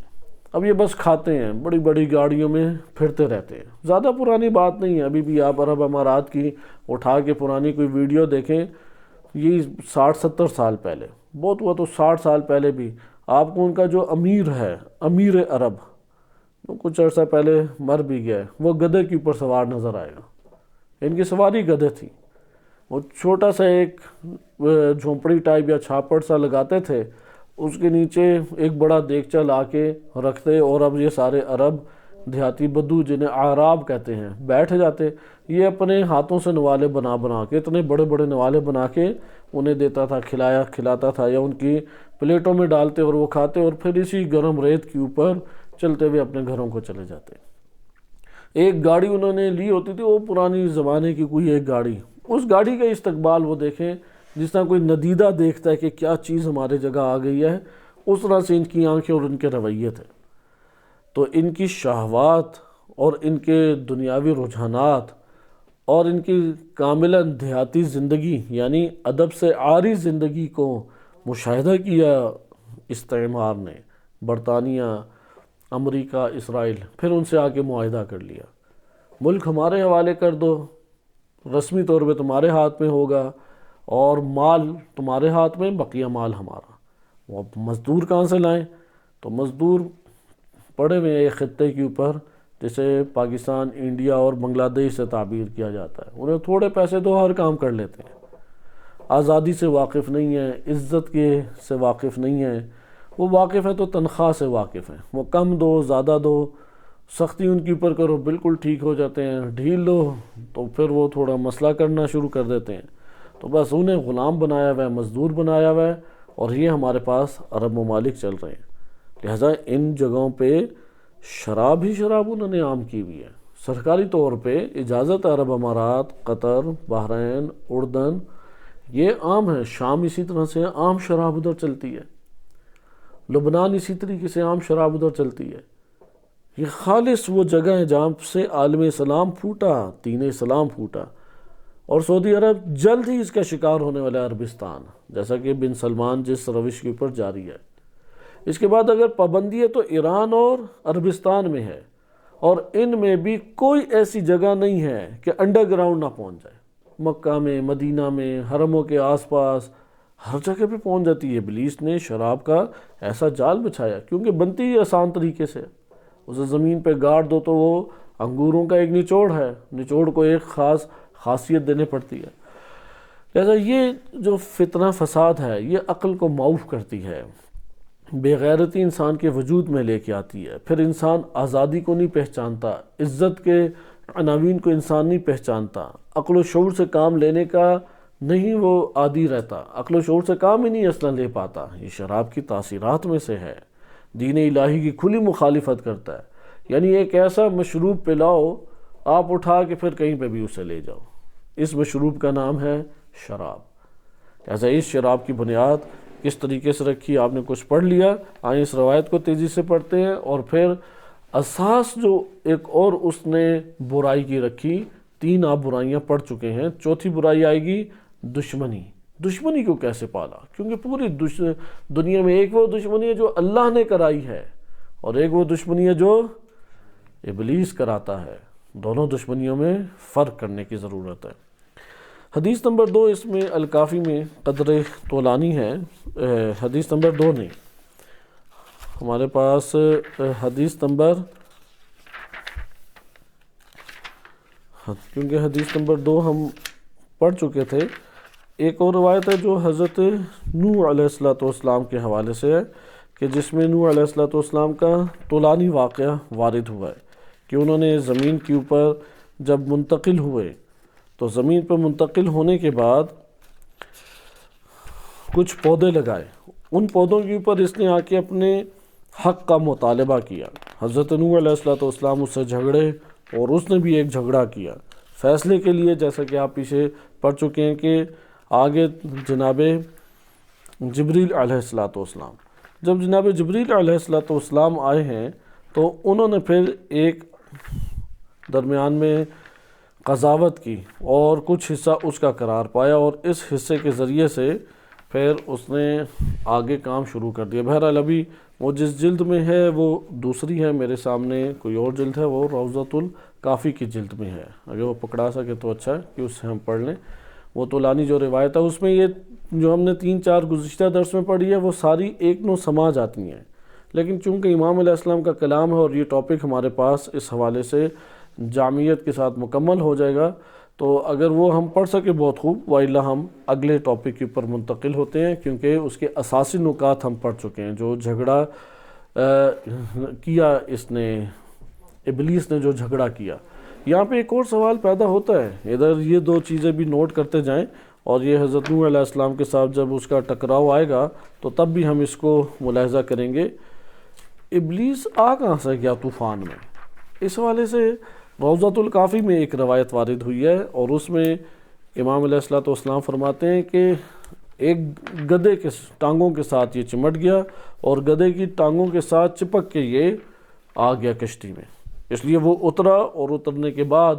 اب یہ بس کھاتے ہیں، بڑی بڑی گاڑیوں میں پھرتے رہتے ہیں۔ زیادہ پرانی بات نہیں ہے، ابھی بھی آپ عرب امارات کی اٹھا کے پرانی کوئی ویڈیو دیکھیں، یہ 60-70 سال پہلے، بہت ہوا تو 60 سال پہلے بھی آپ کو ان کا جو امیر ہے، امیر عرب، جو کچھ عرصہ پہلے مر بھی گیا ہے، وہ گدھے کے اوپر سوار نظر آئے گا۔ ان کی سواری گدھے تھی، وہ چھوٹا سا ایک جھونپڑی ٹائپ یا چھاپڑ سا لگاتے تھے، اس کے نیچے ایک بڑا دیگچہ لا کے رکھتے، اور اب یہ سارے عرب دیہاتی بدو جنہیں اعراب کہتے ہیں بیٹھ جاتے، یہ اپنے ہاتھوں سے نوالے بنا کے، اتنے بڑے بڑے نوالے بنا کے انہیں دیتا تھا، کھلاتا تھا، یا ان کی پلیٹوں میں ڈالتے اور وہ کھاتے، اور پھر اسی گرم ریت کے اوپر چلتے ہوئے اپنے گھروں کو چلے جاتے ہیں۔ ایک گاڑی انہوں نے لی ہوتی تھی، وہ پرانی زمانے کی کوئی ایک گاڑی، اس گاڑی کا استقبال وہ دیکھیں جس طرح کوئی ندیدہ دیکھتا ہے کہ کیا چیز ہمارے جگہ آ گئی ہے، اس طرح سے ان کی آنکھیں اور ان کے رویے تھے۔ تو ان کی شہوات اور ان کے دنیاوی رجحانات اور ان کی کاملاً دیہاتی زندگی یعنی ادب سے عاری زندگی کو مشاہدہ کیا استعمار نے، برطانیہ، امریکہ، اسرائیل، پھر ان سے آ کے معاہدہ کر لیا، ملک ہمارے حوالے کر دو، رسمی طور پہ تمہارے ہاتھ میں ہوگا اور مال تمہارے ہاتھ میں، بقیہ مال ہمارا۔ وہ اب مزدور کہاں سے لائیں؟ تو مزدور پڑے ہوئے ایک خطے کے اوپر جسے پاکستان، انڈیا اور بنگلہ دیش سے تعبیر کیا جاتا ہے، انہیں تھوڑے پیسے تو ہر کام کر لیتے ہیں، آزادی سے واقف نہیں ہیں، عزت کے سے واقف نہیں ہیں، وہ واقف ہے تو تنخواہ سے واقف ہیں، وہ کم دو زیادہ دو، سختی ان کے اوپر کرو بالکل ٹھیک ہو جاتے ہیں، ڈھیل لو تو پھر وہ تھوڑا مسئلہ کرنا شروع کر دیتے ہیں۔ تو بس انہیں غلام بنایا ہوا ہے، مزدور بنایا ہوا ہے، اور یہ ہمارے پاس عرب ممالک چل رہے ہیں۔ لہٰذا ان جگہوں پہ شراب ہی شراب انہوں نے عام کی ہوئی ہے، سرکاری طور پہ اجازت عرب امارات، قطر، بحرین، اردن، یہ عام ہے۔ شام اسی طرح سے عام شراب ادھر چلتی ہے، لبنان اسی طریقے سے عام شراب ادھر چلتی ہے۔ یہ خالص وہ جگہ ہے جہاں سے عالم اسلام پھوٹا، دین اسلام پھوٹا، اور سعودی عرب جلد ہی اس کا شکار ہونے والا ہے، عربستان، جیسا کہ بن سلمان جس روش کے اوپر جاری ہے۔ اس کے بعد اگر پابندی ہے تو ایران اور عربستان میں ہے، اور ان میں بھی کوئی ایسی جگہ نہیں ہے کہ انڈر گراؤنڈ نہ پہنچ جائے، مکہ میں، مدینہ میں، حرموں کے آس پاس ہر جگہ پہ پہنچ جاتی ہے۔ ابلیس نے شراب کا ایسا جال بچھایا، کیونکہ بنتی ہی آسان طریقے سے، اسے زمین پہ گاڑ دو تو وہ انگوروں کا ایک نچوڑ ہے، نچوڑ کو ایک خاص خاصیت دینے پڑتی ہے۔ لہذا یہ جو فتنہ فساد ہے یہ عقل کو معوف کرتی ہے، بے غیرتی انسان کے وجود میں لے کے آتی ہے، پھر انسان آزادی کو نہیں پہچانتا، عزت کے عناوین کو انسان نہیں پہچانتا، عقل و شعور سے کام لینے کا نہیں وہ عادی رہتا، عقل و شعور سے کام ہی نہیں اصلا لے پاتا۔ یہ شراب کی تاثیرات میں سے ہے، دین الہی کی کھلی مخالفت کرتا ہے، یعنی ایک ایسا مشروب پلاؤ آپ اٹھا کے پھر کہیں پہ بھی اسے لے جاؤ، اس مشروب کا نام ہے شراب۔ لہذا اس شراب کی بنیاد کس طریقے سے رکھی آپ نے کچھ پڑھ لیا، آئیں اس روایت کو تیزی سے پڑھتے ہیں، اور پھر اساس جو ایک اور اس نے برائی کی رکھی، تین آپ برائیاں پڑھ چکے ہیں، چوتھی برائی آئے گی دشمنی۔ دشمنی کو کیسے پالا؟ کیونکہ پوری دنیا میں ایک وہ دشمنی ہے جو اللہ نے کرائی ہے، اور ایک وہ دشمنی ہے جو ابلیس کراتا ہے، دونوں دشمنیوں میں فرق کرنے کی ضرورت ہے۔ حدیث نمبر 2 اس میں الکافی میں قدر طولانی ہے، حدیث نمبر 2 نہیں، ہمارے پاس حدیث نمبر، کیونکہ حدیث نمبر 2 ہم پڑھ چکے تھے۔ ایک اور روایت ہے جو حضرت نوح علیہ السلام کے حوالے سے ہے، کہ جس میں نوح علیہ السلام کا طولانی واقعہ وارد ہوا ہے کہ انہوں نے زمین کے اوپر جب منتقل ہوئے تو زمین پر منتقل ہونے کے بعد کچھ پودے لگائے، ان پودوں کے اوپر اس نے آ کے اپنے حق کا مطالبہ کیا۔ حضرت نوح علیہ السلام اس سے جھگڑے، اور اس نے بھی ایک جھگڑا کیا فیصلے کے لیے، جیسا کہ آپ پیچھے پڑھ چکے ہیں کہ آگے جناب جبریل علیہ السلام، جب جناب جبریل علیہ السلام آئے ہیں تو انہوں نے پھر ایک درمیان میں قضاوت کی اور کچھ حصہ اس کا قرار پایا، اور اس حصے کے ذریعے سے پھر اس نے آگے کام شروع کر دیا۔ بہرحال ابھی وہ جس جلد میں ہے وہ دوسری ہے، میرے سامنے کوئی اور جلد ہے، وہ روضۃ الکافی کی جلد میں ہے، اگر وہ پکڑا سکے تو اچھا ہے کہ اس سے ہم پڑھ لیں۔ وہ طولانی جو روایت ہے اس میں یہ جو ہم نے 3-4 گزشتہ درس میں پڑھی ہے وہ ساری ایک نو سما جاتی ہیں، لیکن چونکہ امام علیہ السلام کا کلام ہے اور یہ ٹاپک ہمارے پاس اس حوالے سے جامعیت کے ساتھ مکمل ہو جائے گا، تو اگر وہ ہم پڑھ سکے بہت خوب، وإلا ہم اگلے ٹاپک کے اوپر منتقل ہوتے ہیں، کیونکہ اس کے اساسی نکات ہم پڑھ چکے ہیں۔ جو جھگڑا کیا اس نے، ابلیس نے جو جھگڑا کیا، یہاں پہ ایک اور سوال پیدا ہوتا ہے، ادھر یہ 2 چیزیں بھی نوٹ کرتے جائیں، اور یہ حضرت نوح علیہ السلام کے ساتھ جب اس کا ٹکراؤ آئے گا تو تب بھی ہم اس کو ملاحظہ کریں گے ابلیس آ کہاں سے گیا طوفان میں؟ اس حوالے سے روضۃ الکافی میں ایک روایت وارد ہوئی ہے، اور اس میں امام علیہ الصلوۃ والسلام فرماتے ہیں کہ ایک گدھے کے ٹانگوں کے ساتھ یہ چمٹ گیا، اور گدھے کی ٹانگوں کے ساتھ چپک کے یہ آ گیا کشتی میں، اس لیے وہ اترا، اور اترنے کے بعد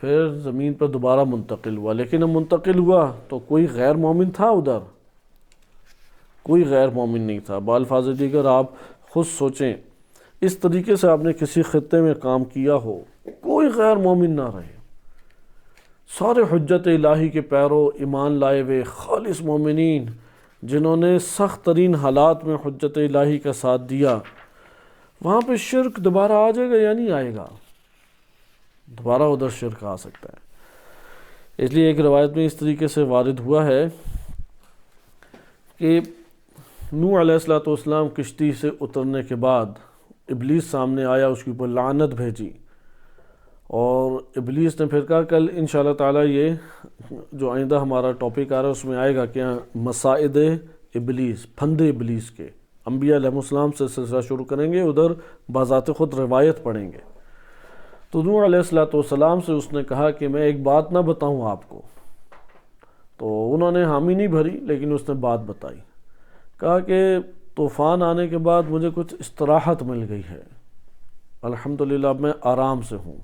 پھر زمین پر دوبارہ منتقل ہوا۔ لیکن اب منتقل ہوا تو کوئی غیر مومن تھا ادھر؟ کوئی غیر مومن نہیں تھا۔ بالفاظ دیگر آپ خود سوچیں، اس طریقے سے آپ نے کسی خطے میں کام کیا ہو، کوئی غیر مومن نہ رہے، سارے حجت الہی کے پیرو، ایمان لائے ہوئے خالص مومنین جنہوں نے سخت ترین حالات میں حجت الہی کا ساتھ دیا، وہاں پہ شرک دوبارہ آ جائے گا یا نہیں آئے گا؟ دوبارہ ادھر شرک آ سکتا ہے۔ اس لیے ایک روایت میں اس طریقے سے وارد ہوا ہے کہ نوح علیہ الصلوۃ والسلام کشتی سے اترنے کے بعد ابلیس سامنے آیا، اس کے اوپر لعنت بھیجی، اور ابلیس نے پھر کہا، کل انشاءاللہ تعالی یہ جو آئندہ ہمارا ٹاپک آ رہا ہے اس میں آئے گا کہ مصائد ابلیس، پھندے ابلیس کے، انبیاء علیہ السلام سے سلسلہ شروع کریں گے، ادھر بذات خود روایت پڑھیں گے۔ تو نوح علیہ الصلوۃ والسلام سے اس نے کہا کہ میں ایک بات نہ بتاؤں آپ کو، تو انہوں نے حامی نہیں بھری، لیکن اس نے بات بتائی، کہا کہ طوفان آنے کے بعد مجھے کچھ استراحت مل گئی ہے، الحمدللہ اب میں آرام سے ہوں،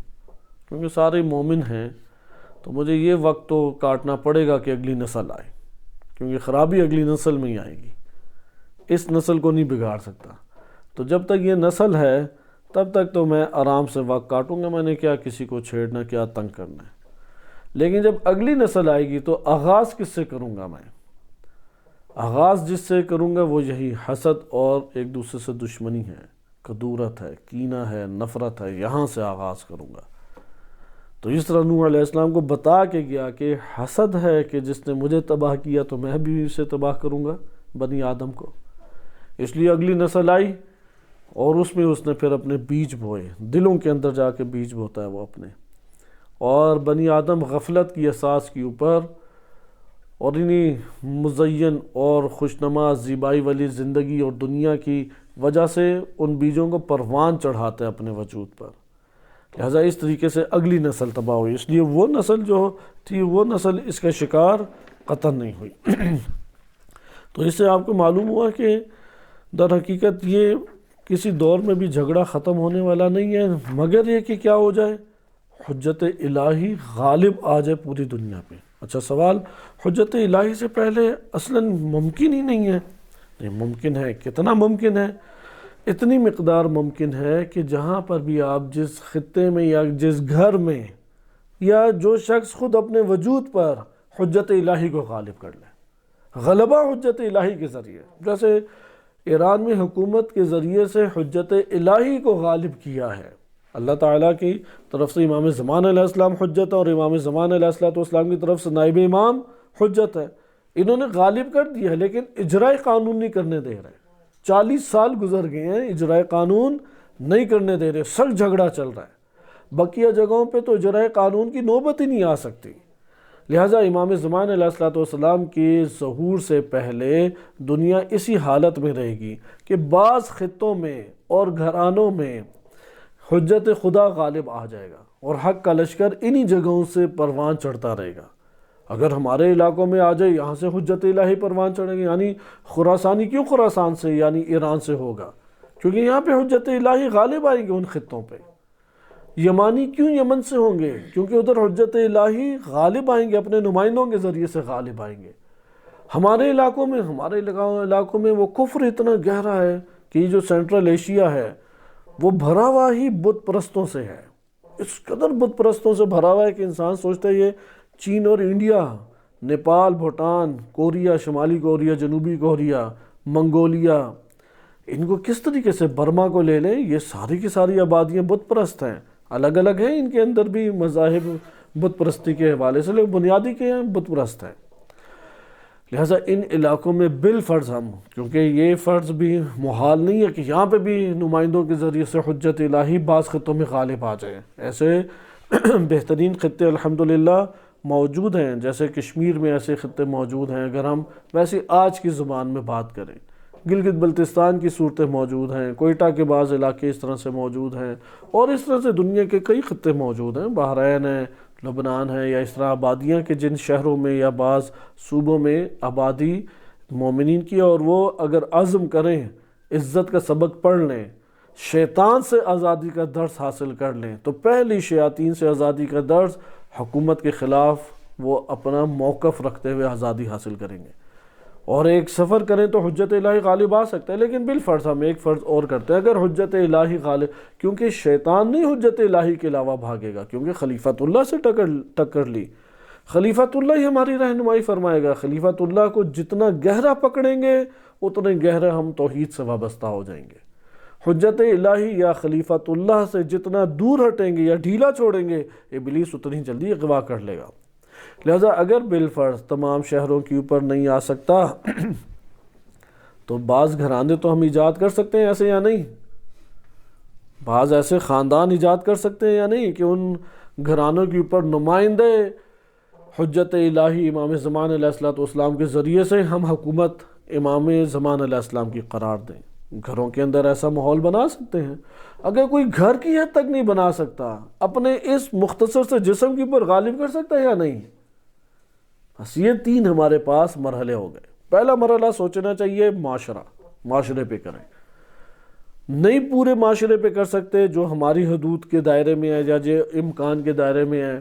کیونکہ سارے مومن ہیں، تو مجھے یہ وقت تو کاٹنا پڑے گا کہ اگلی نسل آئے، کیونکہ خرابی اگلی نسل میں ہی آئے گی، اس نسل کو نہیں بگاڑ سکتا۔ تو جب تک یہ نسل ہے تب تک تو میں آرام سے وقت کاٹوں گا، میں نے کیا کسی کو چھیڑنا، کیا تنگ کرنا ہے۔ لیکن جب اگلی نسل آئے گی تو آغاز کس سے کروں گا میں؟ آغاز جس سے کروں گا وہ یہی حسد اور ایک دوسرے سے دشمنی ہے، کدورت ہے، کینہ ہے، نفرت ہے، یہاں سے آغاز کروں گا۔ تو اس طرح نوح علیہ السلام کو بتا کے گیا کہ حسد ہے کہ جس نے مجھے تباہ کیا تو میں بھی اسے تباہ کروں گا، بنی آدم کو۔ اس لیے اگلی نسل آئی، اور اس میں اس نے پھر اپنے بیج بوئے، دلوں کے اندر جا کے بیج بوتا ہے وہ اپنے، اور بنی آدم غفلت کی اساس کے اوپر اور انہی مزین اور خوشنما زیبائی والی زندگی اور دنیا کی وجہ سے ان بیجوں کو پروان چڑھاتے ہیں اپنے وجود پر، لہٰذا اس طریقے سے اگلی نسل تباہ ہوئی۔ اس لیے وہ نسل جو تھی وہ نسل اس کا شکار قطعاً نہیں ہوئی۔ تو اس سے آپ کو معلوم ہوا کہ در حقیقت یہ کسی دور میں بھی جھگڑا ختم ہونے والا نہیں ہے، مگر یہ کہ کیا ہو جائے، حجت الہی غالب آ جائے پوری دنیا پہ۔ اچھا سوال، حجت الہی سے پہلے اصلاً ممکن ہی نہیں ہے؟ نہیں، ممکن ہے۔ کتنا ممکن ہے؟ اتنی مقدار ممکن ہے کہ جہاں پر بھی آپ جس خطے میں یا جس گھر میں یا جو شخص خود اپنے وجود پر حجت الہی کو غالب کر لے، غلبہ حجت الہی کے ذریعے، جیسے ایران میں حکومت کے ذریعے سے حجت الہی کو غالب کیا ہے، اللہ تعالیٰ کی طرف سے امام زمان علیہ السلام حجت ہے، اور امام زمان علیہ السلام کی طرف سے نائب امام حجت ہے، انہوں نے غالب کر دیا ہے، لیکن اجرائے قانون نہیں کرنے دے رہے۔ 40 سال گزر گئے ہیں، اجرائے قانون نہیں کرنے دے رہے، سخت جھگڑا چل رہا ہے، بقیہ جگہوں پہ تو اجرائے قانون کی نوبت ہی نہیں آ سکتی۔ لہٰذا امام زمان علیہ السلام کی ظہور سے پہلے دنیا اسی حالت میں رہے گی کہ بعض خطوں میں اور گھرانوں میں حجت خدا غالب آ جائے گا، اور حق کا لشکر انہی جگہوں سے پروان چڑھتا رہے گا۔ اگر ہمارے علاقوں میں آ جائے، یہاں سے حجت الہی پروان چڑھے گی، یعنی خراسانی کیوں خراسان سے یعنی ایران سے ہوگا، کیونکہ یہاں پہ حجت الہی غالب آئیں گے ان خطوں پہ۔ یمانی کیوں یمن سے ہوں گے، کیونکہ ادھر حجت الہی غالب آئیں گے، اپنے نمائندوں کے ذریعے سے غالب آئیں گے۔ ہمارے علاقوں میں وہ کفر اتنا گہرا ہے کہ یہ جو سینٹرل ایشیا ہے وہ بھرا ہوا ہی بت پرستوں سے ہے، اس قدر بت پرستوں سے بھرا ہوا ہے کہ انسان سوچتا ہے یہ چین اور انڈیا، نیپال، بھوٹان، کوریا، شمالی کوریا، جنوبی کوریا، منگولیا، ان کو کس طریقے سے برما کو لے لیں، یہ ساری کی ساری آبادیاں بت پرست ہیں، الگ الگ ہیں ان کے اندر بھی مذاہب بت پرستی کے حوالے سے، لیکن بنیادی کے ہیں بت پرست ہیں۔ لہٰذا ان علاقوں میں بالفرض ہم، کیونکہ یہ فرض بھی محال نہیں ہے کہ یہاں پہ بھی نمائندوں کے ذریعے سے حجت الہی بعض خطوں میں غالب آ جائے، ایسے بہترین خطے الحمدللہ موجود ہیں، جیسے کشمیر میں ایسے خطے موجود ہیں۔ اگر ہم ویسے آج کی زبان میں بات کریں، گلگت بلتستان کی صورتیں موجود ہیں، کوئٹہ کے بعض علاقے اس طرح سے موجود ہیں، اور اس طرح سے دنیا کے کئی خطے موجود ہیں، بحرین ہے، لبنان ہے، یا اس طرح آبادیاں کہ جن شہروں میں یا بعض صوبوں میں آبادی مومنین کی، اور وہ اگر عزم کریں، عزت کا سبق پڑھ لیں، شیطان سے آزادی کا درس حاصل کر لیں، تو پہلی شیاطین سے آزادی کا درس حکومت کے خلاف وہ اپنا موقف رکھتے ہوئے آزادی حاصل کریں گے۔ اور ایک سفر کریں تو حجت الہی غالب آ سکتا ہے، لیکن بالفرض ہم ایک فرض اور کرتے ہیں، اگر حجت الہی غالب، کیونکہ شیطان نہیں حجت الہی کے علاوہ بھاگے گا، کیونکہ خلیفۃ اللہ سے ٹکر لی، خلیفۃ اللہ ہی ہماری رہنمائی فرمائے گا، خلیفۃ اللہ کو جتنا گہرا پکڑیں گے اتنے گہرے ہم توحید سے وابستہ ہو جائیں گے، حجت الہی یا خلیفۃ اللہ سے جتنا دور ہٹیں گے یا ڈھیلا چھوڑیں گے، ابلیس اتنی جلدی اغوا کر لے گا۔ لہذا اگر بالفرض تمام شہروں کے اوپر نہیں آ سکتا تو بعض گھرانے تو ہم ایجاد کر سکتے ہیں ایسے یا نہیں، بعض ایسے خاندان ایجاد کر سکتے ہیں یا نہیں کہ ان گھرانوں کے اوپر نمائندے حجت الہی امام زمان علیہ السلام کے ذریعے سے ہم حکومت امام زمان علیہ السلام کی قرار دیں۔ گھروں کے اندر ایسا ماحول بنا سکتے ہیں۔ اگر کوئی گھر کی حد تک نہیں بنا سکتا، اپنے اس مختصر سے جسم کے اوپر غالب کر سکتا ہے یا نہیں؟ بس یہ تین ہمارے پاس مرحلے ہو گئے۔ پہلا مرحلہ سوچنا چاہیے معاشرے پہ کریں، نہیں پورے معاشرے پہ کر سکتے جو ہماری حدود کے دائرے میں ہے یا جو امکان کے دائرے میں ہے،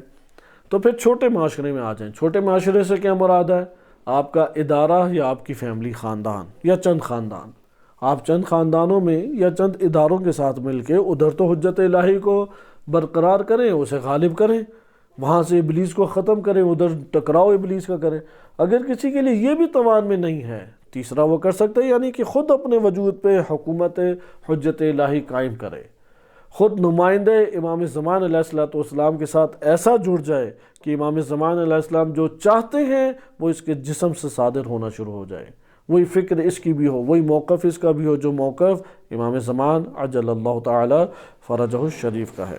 تو پھر چھوٹے معاشرے میں آ جائیں۔ چھوٹے معاشرے سے کیا مراد ہے؟ آپ کا ادارہ یا آپ کی فیملی، خاندان یا چند خاندان، آپ چند خاندانوں میں یا چند اداروں کے ساتھ مل کے ادھر تو حجت الہی کو برقرار کریں، اسے غالب کریں، وہاں سے ابلیس کو ختم کریں، ادھر ٹکراؤ ابلیس کا کریں۔ اگر کسی کے لیے یہ بھی توان میں نہیں ہے، تیسرا وہ کر سکتے، یعنی کہ خود اپنے وجود پہ حکومت حجت الہی قائم کرے، خود نمائندے امام زمان علیہ السلام کے ساتھ ایسا جڑ جائے کہ امام زمان علیہ السلام جو چاہتے ہیں وہ اس کے جسم سے صادر ہونا شروع ہو جائے، وہی فکر اس کی بھی ہو، وہی موقف اس کا بھی ہو جو موقف امام زمان عجل اللہ تعالی فرجہ الشریف کا ہے۔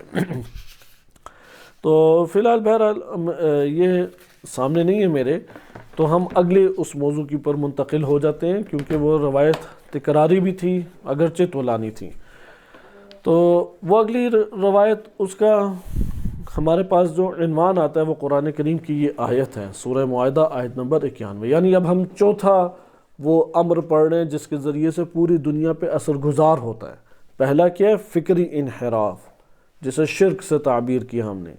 تو فی الحال بہرحال یہ سامنے نہیں ہے میرے، تو ہم اگلے اس موضوع کے اوپر منتقل ہو جاتے ہیں، کیونکہ وہ روایت تکراری بھی تھی اگرچہ طولانی تھی۔ تو وہ اگلی روایت، اس کا ہمارے پاس جو عنوان آتا ہے وہ قرآن کریم کی یہ آیت ہے، سورہ معاہدہ آیت نمبر 91۔ یعنی اب ہم چوتھا وہ امر پڑھ رہے ہیں جس کے ذریعے سے پوری دنیا پہ اثر گزار ہوتا ہے۔ پہلا کیا ہے؟ فکری انحراف، جسے شرک سے تعبیر کیا ہم نے۔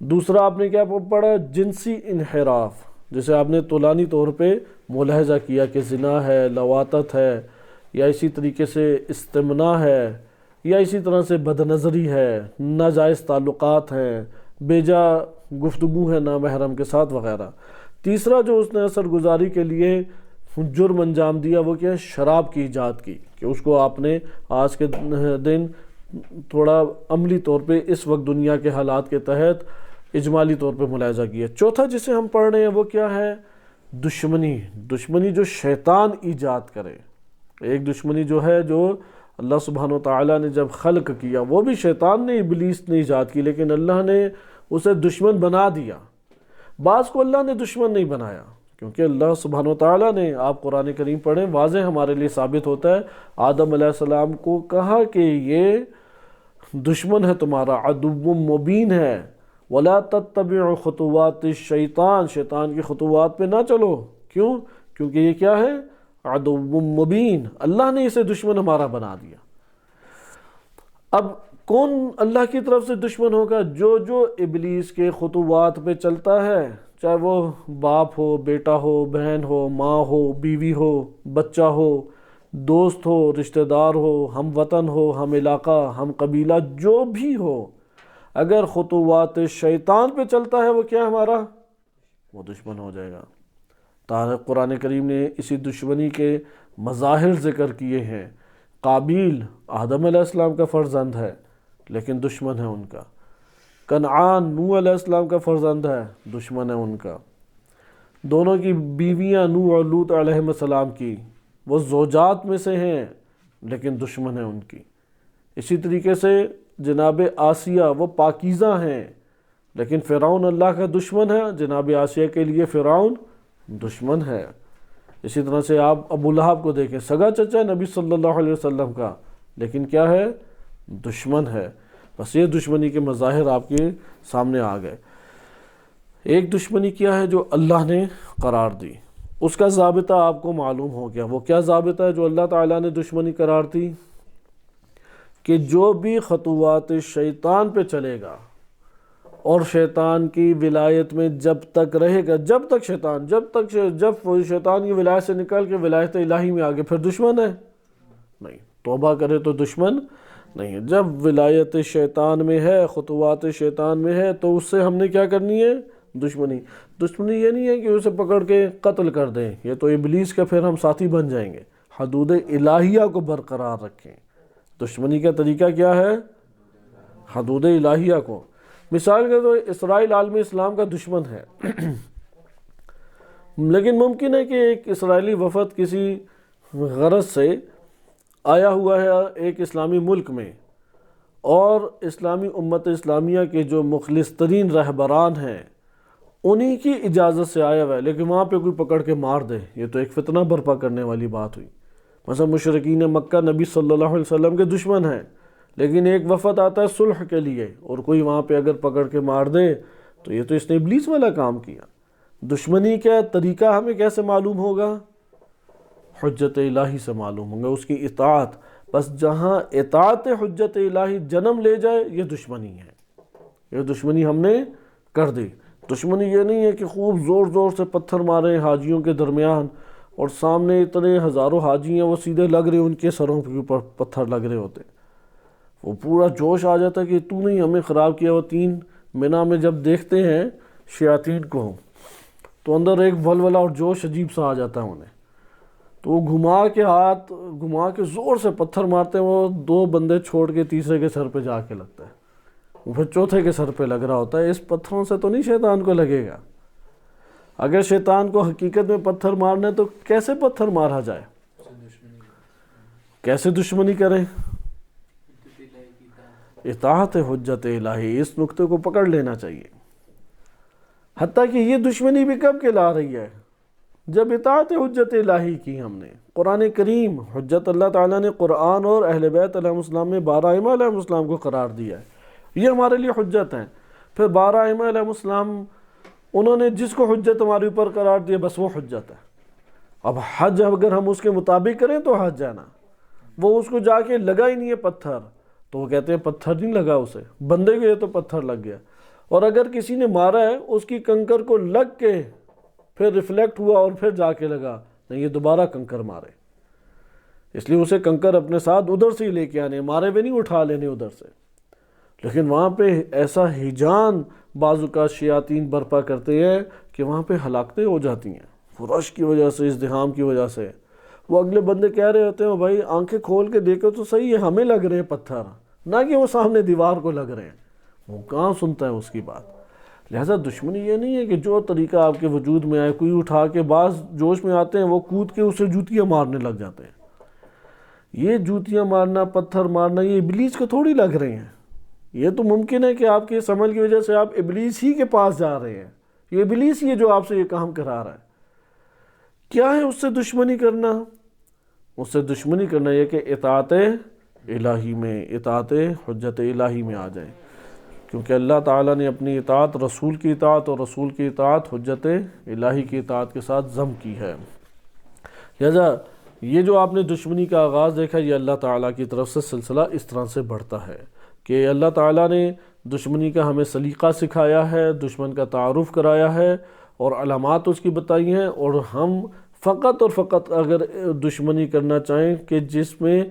دوسرا آپ نے کیا پڑھا؟ جنسی انحراف، جسے آپ نے طولانی طور پہ ملاحظہ کیا کہ زنا ہے، لواطت ہے، یا اسی طریقے سے استمنا ہے، یا اسی طرح سے بد نظری ہے، ناجائز تعلقات ہیں، بیجا گفتگو ہے نامحرم کے ساتھ وغیرہ۔ تیسرا جو اس نے اثر گزاری کے لیے جرم انجام دیا وہ کیا ہے؟ شراب کی ایجاد کی، کہ اس کو آپ نے آج کے دن تھوڑا عملی طور پہ اس وقت دنیا کے حالات کے تحت اجمالی طور پہ ملاحظہ کیا۔ چوتھا جسے ہم پڑھ رہے ہیں وہ کیا ہے؟ دشمنی جو شیطان ایجاد کرے۔ ایک دشمنی جو ہے جو اللہ سبحانہ وتعالیٰ نے جب خلق کیا، وہ بھی شیطان نے، ابلیس نے ایجاد کی، لیکن اللہ نے اسے دشمن بنا دیا۔ بعض کو اللہ نے دشمن نہیں بنایا، کیونکہ اللہ سبحانہ وتعالیٰ نے، آپ قرآن کریم پڑھیں، واضح ہمارے لیے ثابت ہوتا ہے، آدم علیہ السلام کو کہا کہ یہ دشمن ہے تمہارا، عدو مبین ہے، وَلَا تَتَّبِعُ خُطُوَاتِ الشَّيْطَان، شیطان کی خطوات پہ نہ چلو۔ کیوں؟ کیونکہ یہ کیا ہے؟ عدو مبین، اللہ نے اسے دشمن ہمارا بنا دیا۔ اب کون اللہ کی طرف سے دشمن ہوگا؟ جو ابلیس کے خطوات پہ چلتا ہے، چاہے وہ باپ ہو، بیٹا ہو، بہن ہو، ماں ہو، بیوی ہو، بچہ ہو، دوست ہو، رشتہ دار ہو، ہم وطن ہو، ہم علاقہ، ہم قبیلہ، جو بھی ہو، اگر خطوات شیطان پہ چلتا ہے وہ کیا ہمارا؟ وہ دشمن ہو جائے گا۔ قرآن کریم نے اسی دشمنی کے مظاہر ذکر کیے ہیں۔ قابیل آدم علیہ السلام کا فرزند ہے لیکن دشمن ہے ان کا۔ کنعان نوح علیہ السلام کا فرزند ہے، دشمن ہے ان کا۔ دونوں کی بیویاں نوح اور لوط علیہ السلام کی، وہ زوجات میں سے ہیں لیکن دشمن ہے ان کی۔ اسی طریقے سے جناب آسیہ، وہ پاکیزہ ہیں لیکن فرعون اللہ کا دشمن ہے، جناب آسیہ کے لیے فرعون دشمن ہے۔ اسی طرح سے آپ ابو لہب کو دیکھیں، سگا چچا نبی صلی اللہ علیہ وسلم کا، لیکن کیا ہے؟ دشمن ہے۔ بس یہ دشمنی کے مظاہر آپ کے سامنے آ گئے۔ ایک دشمنی کیا ہے؟ جو اللہ نے قرار دی، اس کا ضابطہ آپ کو معلوم ہو گیا۔ وہ کیا ضابطہ ہے جو اللہ تعالیٰ نے دشمنی قرار دی؟ کہ جو بھی خطوات شیطان پہ چلے گا اور شیطان کی ولایت میں جب تک رہے گا، جب شیطان کی ولایت سے نکل کے ولایت الہی میں آگے، پھر دشمن ہے؟ نہیں، توبہ کرے تو دشمن نہیں ہے۔ جب ولایت شیطان میں ہے، خطوات شیطان میں ہے، تو اس سے ہم نے کیا کرنی ہے؟ دشمنی۔ دشمنی یہ نہیں ہے کہ اسے پکڑ کے قتل کر دیں، یہ تو ابلیس کا پھر ہم ساتھی بن جائیں گے۔ حدود الہیہ کو برقرار رکھیں۔ دشمنی کا طریقہ کیا ہے؟ حدود الہیہ کو۔ مثال کے طور اسرائیل عالم اسلام کا دشمن ہے، لیکن ممکن ہے کہ ایک اسرائیلی وفد کسی غرض سے آیا ہوا ہے ایک اسلامی ملک میں، اور اسلامی امت اسلامیہ کے جو مخلص ترین رہبران ہیں انہی کی اجازت سے آیا ہوا ہے، لیکن وہاں پہ کوئی پکڑ کے مار دے، یہ تو ایک فتنہ برپا کرنے والی بات ہوئی۔ مثلا مشرکین مکہ نبی صلی اللہ علیہ وسلم کے دشمن ہیں، لیکن ایک وفد آتا ہے صلح کے لیے، اور کوئی وہاں پہ اگر پکڑ کے مار دے تو یہ تو اس نے ابلیس والا کام کیا۔ دشمنی کا طریقہ ہمیں کیسے معلوم ہوگا؟ حجت الہی سے معلوم ہوگا، اس کی اطاعت۔ بس جہاں اطاعت حجت الہی جنم لے جائے، یہ دشمنی ہے، یہ دشمنی ہم نے کر دی۔ دشمنی یہ نہیں ہے کہ خوب زور زور سے پتھر مارے حاجیوں کے درمیان، اور سامنے اتنے ہزاروں حاجی ہیں، وہ سیدھے لگ رہے، ان کے سروں کے اوپر پتھر لگ رہے ہوتے، وہ پورا جوش آ جاتا ہے کہ تو نہیں ہمیں خراب کیا۔ وہ تین مینا میں جب دیکھتے ہیں شیاطین کو تو اندر ایک ولولہ اور جوش عجیب سا آ جاتا ہے انہیں، تو وہ گھما کے زور سے پتھر مارتے ہیں، وہ دو بندے چھوڑ کے تیسرے کے سر پہ جا کے لگتا ہے، وہ پھر چوتھے کے سر پہ لگ رہا ہوتا ہے۔ اس پتھروں سے تو نہیں شیطان کو لگے گا۔ اگر شیطان کو حقیقت میں پتھر مارنا ہے تو کیسے پتھر مارا جائے؟ کیسے دشمنی کریں؟ اطاعت حجت الہی، اس نقطے کو پکڑ لینا چاہیے۔ حتیٰ کہ یہ دشمنی بھی کب کے لا رہی ہے؟ جب اطاعت حجت الہی کی ہم نے۔ قرآن کریم حجت اللہ تعالیٰ نے قرآن اور اہل بیت علیہ السلام میں 12 ائمہ علیہ السلام کو قرار دیا ہے، یہ ہمارے لیے حجت ہیں۔ پھر 12 ائمہ علیہ السلام انہوں نے جس کو حجت ہمارے اوپر قرار دیا، بس وہ حجت ہے۔ اب حج اگر ہم اس کے مطابق کریں تو حج ہے نا، وہ اس کو جا کے لگا ہی نہیں ہے پتھر، تو وہ کہتے ہیں پتھر نہیں لگا اسے، بندے کو یہ تو پتھر لگ گیا۔ اور اگر کسی نے مارا ہے، اس کی کنکر کو لگ کے پھر ریفلیکٹ ہوا اور پھر جا کے لگا، نہیں یہ دوبارہ کنکر مارے، اس لیے اسے کنکر اپنے ساتھ ادھر سے ہی لے کے آنے، مارے ہوئے نہیں اٹھا لینے ادھر سے۔ لیکن وہاں پہ ایسا ہیجان بعض اوقات شیاطین برپا کرتے ہیں کہ وہاں پہ ہلاکتیں ہو جاتی ہیں، رش کی وجہ سے، ازدحام کی وجہ سے۔ وہ اگلے بندے کہہ رہے ہوتے ہیں بھائی آنکھیں کھول کے دیکھو تو صحیح ہے، ہمیں لگ رہے ہیں پتھر، نہ کہ وہ سامنے دیوار کو لگ رہے ہیں، وہ کہاں سنتا ہے اس کی بات۔ لہٰذا دشمنی یہ نہیں ہے کہ جو طریقہ آپ کے وجود میں آئے، کوئی اٹھا کے، بعض جوش میں آتے ہیں وہ کود کے اسے جوتیاں مارنے لگ جاتے ہیں۔ یہ جوتیاں مارنا، پتھر مارنا، یہ ابلیس کو تھوڑی لگ رہے ہیں۔ یہ تو ممکن ہے کہ آپ کے اس عمل کی وجہ سے آپ ابلیس ہی کے پاس جا رہے ہیں، یہ ابلیس ہی ہے جو آپ سے یہ کام کرا رہا ہے۔ کیا ہے اس سے دشمنی کرنا؟ اس سے دشمنی کرنا یہ کہ اطاعت الہی میں، اطاعت حجت الہی میں آ جائیں، کیونکہ اللہ تعالیٰ نے اپنی اطاعت رسول کی اطاعت اور رسول کی اطاعت حجت الہی کی اطاعت کے ساتھ ضم کی ہے۔ لہذا یہ جو آپ نے دشمنی کا آغاز دیکھا، یہ اللہ تعالیٰ کی طرف سے سلسلہ اس طرح سے بڑھتا ہے کہ اللہ تعالیٰ نے دشمنی کا ہمیں سلیقہ سکھایا ہے، دشمن کا تعارف کرایا ہے اور علامات اس کی بتائی ہیں، اور ہم فقط اور فقط اگر دشمنی کرنا چاہیں کہ جس میں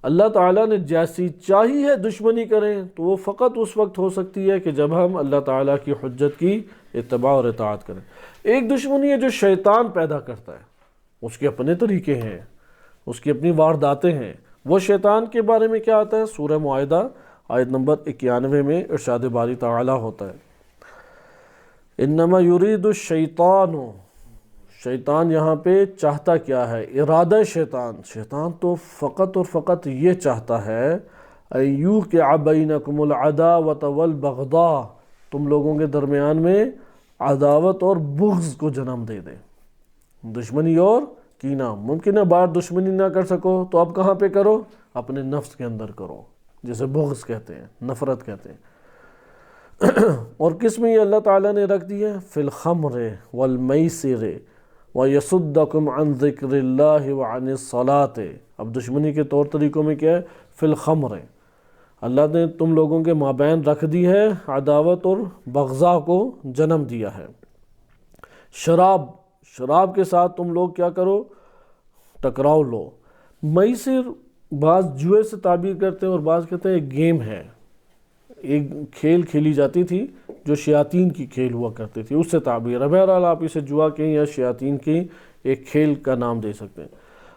اللہ تعالیٰ نے جیسی چاہی ہے دشمنی کریں، تو وہ فقط اس وقت ہو سکتی ہے کہ جب ہم اللہ تعالیٰ کی حجت کی اتباع اور اطاعت کریں۔ ایک دشمنی ہے جو شیطان پیدا کرتا ہے، اس کے اپنے طریقے ہیں، اس کی اپنی وارداتیں ہیں۔ وہ شیطان کے بارے میں کیا آتا ہے؟ سورہ معاہدہ آیت نمبر 91 میں ارشاد باری تعالیٰ ہوتا ہے، انما یرید الشیطان، شیطان یہاں پہ چاہتا کیا ہے؟ ارادہ شیطان تو فقط اور فقط یہ چاہتا ہے ایوقع بینکم العداوۃ والبغضاء، تم لوگوں کے درمیان میں عداوت اور بغض کو جنم دے دے، دشمنی اور کینہ ممکن ہے باہر دشمنی نہ کر سکو تو اب کہاں پہ کرو؟ اپنے نفس کے اندر کرو، جسے بغض کہتے ہیں، نفرت کہتے ہیں۔ اور کس میں یہ اللہ تعالیٰ نے رکھ دی ہے؟ فی الخمر والمیسر ویصدکم عن ذکر اللہ وعن الصلاۃ۔ اب دشمنی کے طور طریقوں میں کیا ہے؟ فی الخمر، اللہ نے تم لوگوں کے مابین رکھ دی ہے عداوت اور بغضاء کو جنم دیا ہے۔ شراب کے ساتھ تم لوگ کیا کرو؟ ٹکراؤ لو۔ میسر بعض جوئے سے تعبیر کرتے ہیں اور بعض کہتے ہیں ایک گیم ہے، ایک کھیل کھیلی جاتی تھی جو شیاطین کی کھیل ہوا کرتی تھی، اس سے تعبیر ہے۔ بہرحال آپ اسے جوا کہیں یا شیاطین کی ایک کھیل کا نام دے سکتے ہیں۔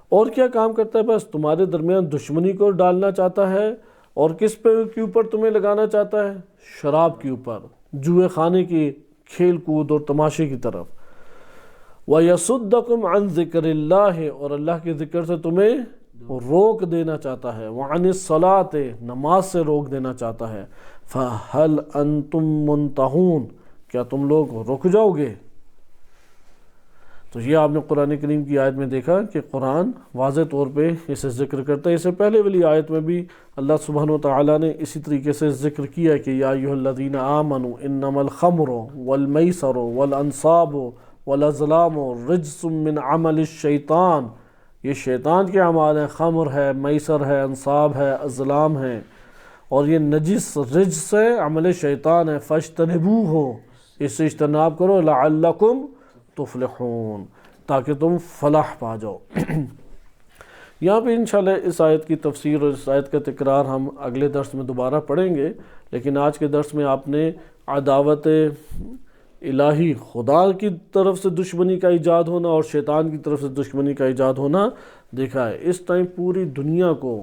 اور کیا کام کرتا ہے؟ بس تمہارے درمیان دشمنی کو ڈالنا چاہتا ہے، اور کس کے اوپر تمہیں لگانا چاہتا ہے؟ شراب کے اوپر، جوئے خانے کی کھیل کود اور تماشے کی طرف۔ وَيَصُدَّكُمْ عَنْ ذِكْرِ اللَّهِ، اور اللہ کے ذکر سے تمہیں روک دینا چاہتا ہے۔ وَعَنِ الصَّلَاةِ، نماز سے روک دینا چاہتا ہے۔ فَهَلْ أَنْتُمْ مُنْتَهُونَ، کیا تم لوگ رک جاؤ گے؟ تو یہ آپ نے قرآن کریم کی آیت میں دیکھا کہ قرآن واضح طور پہ اسے ذکر کرتا ہے۔ اس سے پہلے والی آیت میں بھی اللہ سبحانہ وتعالیٰ نے اسی طریقے سے ذکر کیا کہ یا ایھا الذین آمنوا انما الخمر والمیسر والانصاب والازلام رجس من عمل الشیطان، یہ شیطان کے اعمال ہیں، خمر ہے، میسر ہے، انصاب ہے، ازلام ہے، اور یہ نجس رجس ہے، عمل شیطان ہے۔ فاجتنبوہ، اس سے اجتناب کرو، لعلکم تفلحون، تاکہ تم فلاح پا جاؤ۔ یہاں پہ انشاءاللہ اس آیت کی تفسیر اور اس آیت کا تکرار ہم اگلے درس میں دوبارہ پڑھیں گے، لیکن آج کے درس میں آپ نے عداوت الہی، خدا کی طرف سے دشمنی کا ایجاد ہونا اور شیطان کی طرف سے دشمنی کا ایجاد ہونا دیکھا ہے۔ اس ٹائم پوری دنیا کو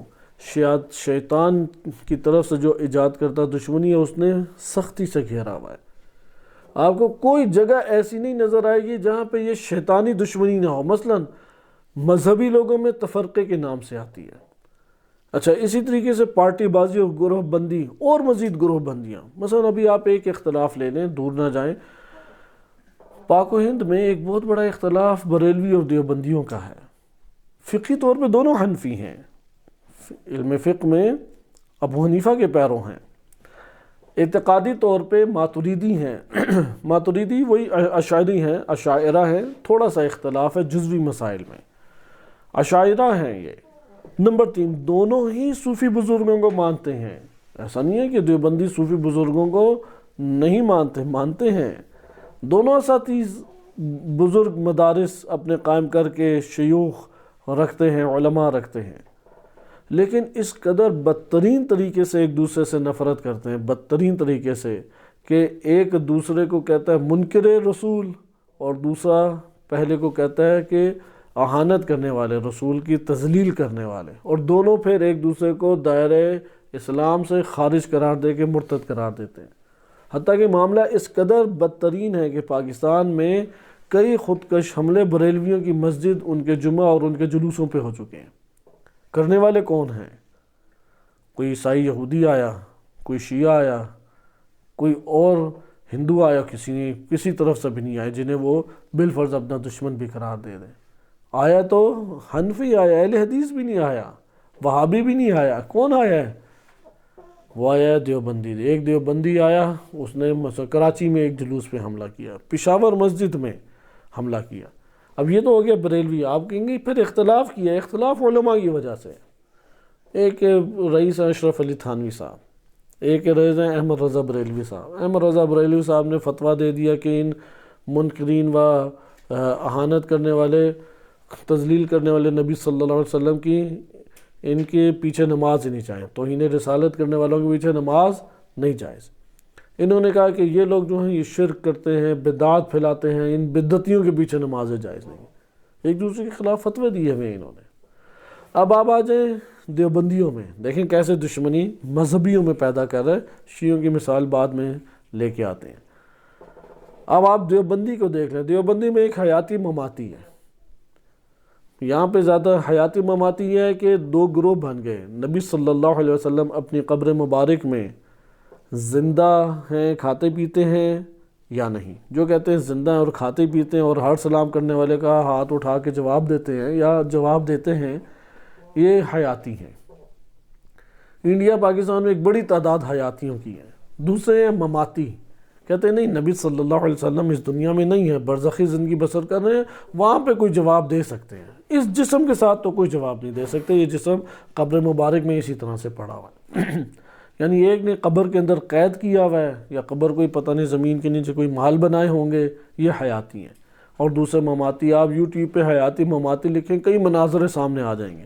شیطان کی طرف سے جو ایجاد کرتا دشمنی ہے اس نے سختی سے گھیرا ہوا ہے۔ آپ کو کوئی جگہ ایسی نہیں نظر آئے گی جہاں پہ یہ شیطانی دشمنی نہ ہو۔ مثلا مذہبی لوگوں میں تفرقے کے نام سے آتی ہے، اچھا اسی طریقے سے پارٹی بازی اور گروہ بندی اور مزید گروہ بندیاں۔ مثلا ابھی آپ ایک اختلاف لے لیں، دور نہ جائیں، پاک و ہند میں ایک بہت بڑا اختلاف بریلوی اور دیوبندیوں کا ہے۔ فقہی طور پہ دونوں حنفی ہیں، علم فقہ میں ابو حنیفہ کے پیرو ہیں، اعتقادی طور پہ ماتریدی ہیں۔ ماتریدی وہی اشعری ہیں، اشاعرہ ہیں، تھوڑا سا اختلاف ہے جزوی مسائل میں، اشاعرہ ہیں یہ۔ نمبر 3، دونوں ہی صوفی بزرگوں کو مانتے ہیں۔ ایسا نہیں ہے کہ دیوبندی صوفی بزرگوں کو نہیں مانتے ہیں۔ دونوں اساتذ بزرگ مدارس اپنے قائم کر کے شیوخ رکھتے ہیں، علماء رکھتے ہیں، لیکن اس قدر بدترین طریقے سے ایک دوسرے سے نفرت کرتے ہیں، بدترین طریقے سے، کہ ایک دوسرے کو کہتا ہے منکر رسول اور دوسرا پہلے کو کہتا ہے کہ اہانت کرنے والے، رسول کی تذلیل کرنے والے، اور دونوں پھر ایک دوسرے کو دائرہ اسلام سے خارج قرار دے کے مرتد قرار دیتے ہیں۔ حتیٰ کہ معاملہ اس قدر بدترین ہے کہ پاکستان میں کئی خودکش حملے بریلویوں کی مسجد، ان کے جمعہ اور ان کے جلوسوں پہ ہو چکے ہیں۔ کرنے والے کون ہیں؟ کوئی عیسائی یہودی آیا، کوئی شیعہ آیا، کوئی اور ہندو آیا، کسی طرف سے بھی نہیں آئے جنہیں وہ بالفرض اپنا دشمن بھی قرار دے دیں۔ آیا تو حنفی آیا، اہل حدیث بھی نہیں آیا، وہابی بھی نہیں آیا۔ کون آیا ہے؟ وہ آیا دیوبندی۔ ایک دیوبندی آیا، اس نے کراچی میں ایک جلوس پہ حملہ کیا، پشاور مسجد میں حملہ کیا۔ اب یہ تو ہو گیا بریلوی۔ آپ کہیں گے پھر اختلاف کیا، اختلاف علماء کی وجہ سے۔ ایک رئیس اشرف علی تھانوی صاحب، ایک رئیس احمد رضا بریلوی صاحب۔ احمد رضا بریلوی صاحب نے فتویٰ دے دیا کہ ان منکرین و اہانت کرنے والے، تذلیل کرنے والے نبی صلی اللہ علیہ وسلم کی، ان کے پیچھے نماز ہی نہیں چاہیے، توہین رسالت کرنے والوں کے پیچھے نماز نہیں جائز۔ انہوں نے کہا کہ یہ لوگ جو ہیں یہ شرک کرتے ہیں، بدعات پھیلاتے ہیں، ان بدعتیوں کے پیچھے نمازیں جائز نہیں۔ ایک دوسرے کے خلاف فتوے دیے ہوئے انہوں نے۔ اب آپ آ جائیں دیوبندیوں میں، دیکھیں کیسے دشمنی مذہبیوں میں پیدا کر رہا ہے۔ شیعوں کی مثال بعد میں لے کے آتے ہیں۔ اب آپ دیوبندی کو دیکھ لیں، دیوبندی میں ایک حیاتی مماتی ہے۔ یہاں پہ زیادہ حیاتی مماتی یہ ہے کہ دو گروہ بن گئے۔ نبی صلی اللہ علیہ وسلم اپنی قبر مبارک میں زندہ ہیں، کھاتے پیتے ہیں، یا نہیں. جو کہتے ہیں زندہ ہیں اور کھاتے پیتے ہیں اور ہر سلام کرنے والے کا ہاتھ اٹھا کے جواب دیتے ہیں یا جواب دیتے ہیں، یہ حیاتی ہیں. انڈیا پاکستان میں ایک بڑی تعداد حیاتیوں کی ہے. دوسرے ہیں مماتی، کہتے ہیں نہیں نبی صلی اللہ علیہ وسلم اس دنیا میں نہیں ہے، برزخی زندگی بسر کر رہے ہیں، وہاں پہ کوئی جواب دے سکتے ہیں. اس جسم کے ساتھ تو کوئی جواب نہیں دے سکتے، یہ جسم قبر مبارک میں اسی طرح سے پڑا ہوا ہے. یعنی ایک نے قبر کے اندر قید کیا ہوا ہے، یا قبر کوئی پتہ نہیں زمین کے نیچے کوئی محل بنائے ہوں گے، یہ حیاتی ہیں. اور دوسرے مماتی، آپ یوٹیوب پہ حیاتی مماتی لکھیں، کئی مناظر سامنے آ جائیں گے.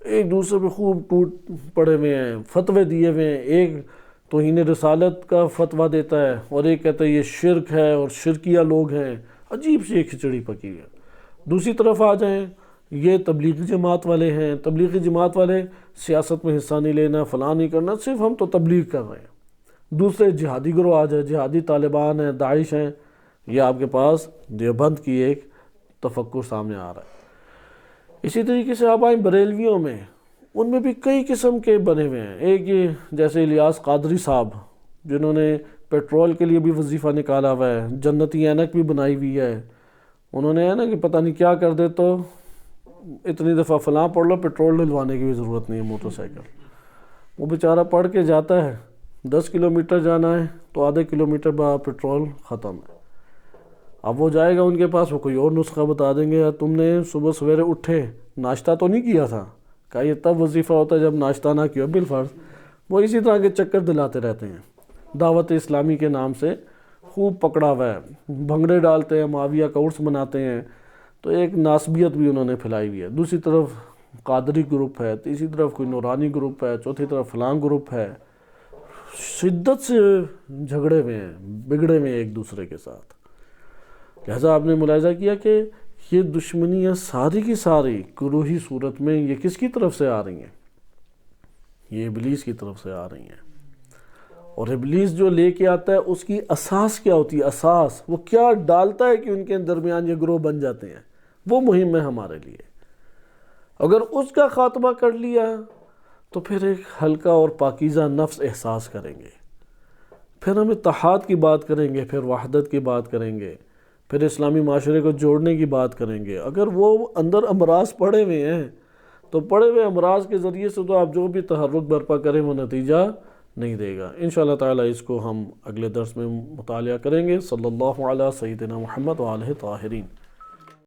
ایک دوسرے پہ خوب ٹوٹ پڑے ہوئے ہیں، فتوے دیے ہوئے ہیں. ایک توہین رسالت کا فتویٰ دیتا ہے اور ایک کہتا ہے یہ شرک ہے اور شرکیہ لوگ ہیں. عجیب سی ایک کھچڑی پکی ہے. دوسری طرف آ جائیں، یہ تبلیغی جماعت والے ہیں. تبلیغی جماعت والے سیاست میں حصہ نہیں لینا، فلاں نہیں کرنا، صرف ہم تو تبلیغ کر رہے ہیں. دوسرے جہادی گروہ آ جائے، جہادی طالبان ہیں، داعش ہیں. یہ آپ کے پاس دیوبند کی ایک تفکر سامنے آ رہا ہے. اسی طریقے سے آپ آئیں بریلویوں میں، ان میں بھی کئی قسم کے بنے ہوئے ہیں. ایک یہ جیسے الیاس قادری صاحب، جنہوں نے پیٹرول کے لیے بھی وظیفہ نکالا ہوا ہے، جنتی اینک بھی بنائی ہوئی ہے. انہوں نے ہے نا کہ پتہ نہیں کیا کر دے تو اتنی دفعہ فلاں پڑھ لو، پیٹرول ڈلوانے کی بھی ضرورت نہیں ہے موٹر سائیکل. وہ بیچارہ پڑھ کے جاتا ہے، 10 کلومیٹر جانا ہے تو آدھے کلومیٹر بعد پیٹرول ختم ہے. اب وہ جائے گا ان کے پاس، وہ کوئی اور نسخہ بتا دیں گے، تم نے صبح سویرے اٹھے ناشتہ تو نہیں کیا تھا. کہا یہ تب وظیفہ ہوتا ہے جب ناشتہ نہ کیا بالفرض. وہ اسی طرح کے چکر دلاتے رہتے ہیں. دعوت اسلامی کے نام سے خوب پکڑا ہوا ہے، بھنگڑے ڈالتے ہیں، معاویہ کا عرس مناتے ہیں. تو ایک ناسبیت بھی انہوں نے پھیلائی ہوئی ہے. دوسری طرف قادری گروپ ہے، تیسری طرف کوئی نورانی گروپ ہے، چوتھی طرف فلاں گروپ ہے. شدت سے جھگڑے ہوئے ہیں، بگڑے ہوئے ہیں ایک دوسرے کے ساتھ. لہٰذا آپ نے ملاحظہ کیا کہ یہ دشمنیاں ساری کی ساری گروہی صورت میں یہ کس کی طرف سے آ رہی ہیں؟ یہ ابلیس کی طرف سے آ رہی ہیں. اور ابلیس جو لے کے آتا ہے اس کی اساس کیا ہوتی ہے؟ اساس وہ کیا ڈالتا ہے کہ ان کے درمیان یہ گروہ بن جاتے ہیں، وہ مہم ہے ہمارے لیے. اگر اس کا خاتمہ کر لیا تو پھر ایک ہلکا اور پاکیزہ نفس احساس کریں گے. پھر ہم اتحاد کی بات کریں گے، پھر وحدت کی بات کریں گے، پھر اسلامی معاشرے کو جوڑنے کی بات کریں گے. اگر وہ اندر امراض پڑے ہوئے ہیں تو پڑے ہوئے امراض کے ذریعے سے تو آپ جو بھی تحرک برپا کریں وہ نتیجہ نہیں دے گا. انشاءاللہ تعالی اس کو ہم اگلے درس میں مطالعہ کریں گے. صلی اللہ علیہ سیدنا محمد و آلہ طاہرین.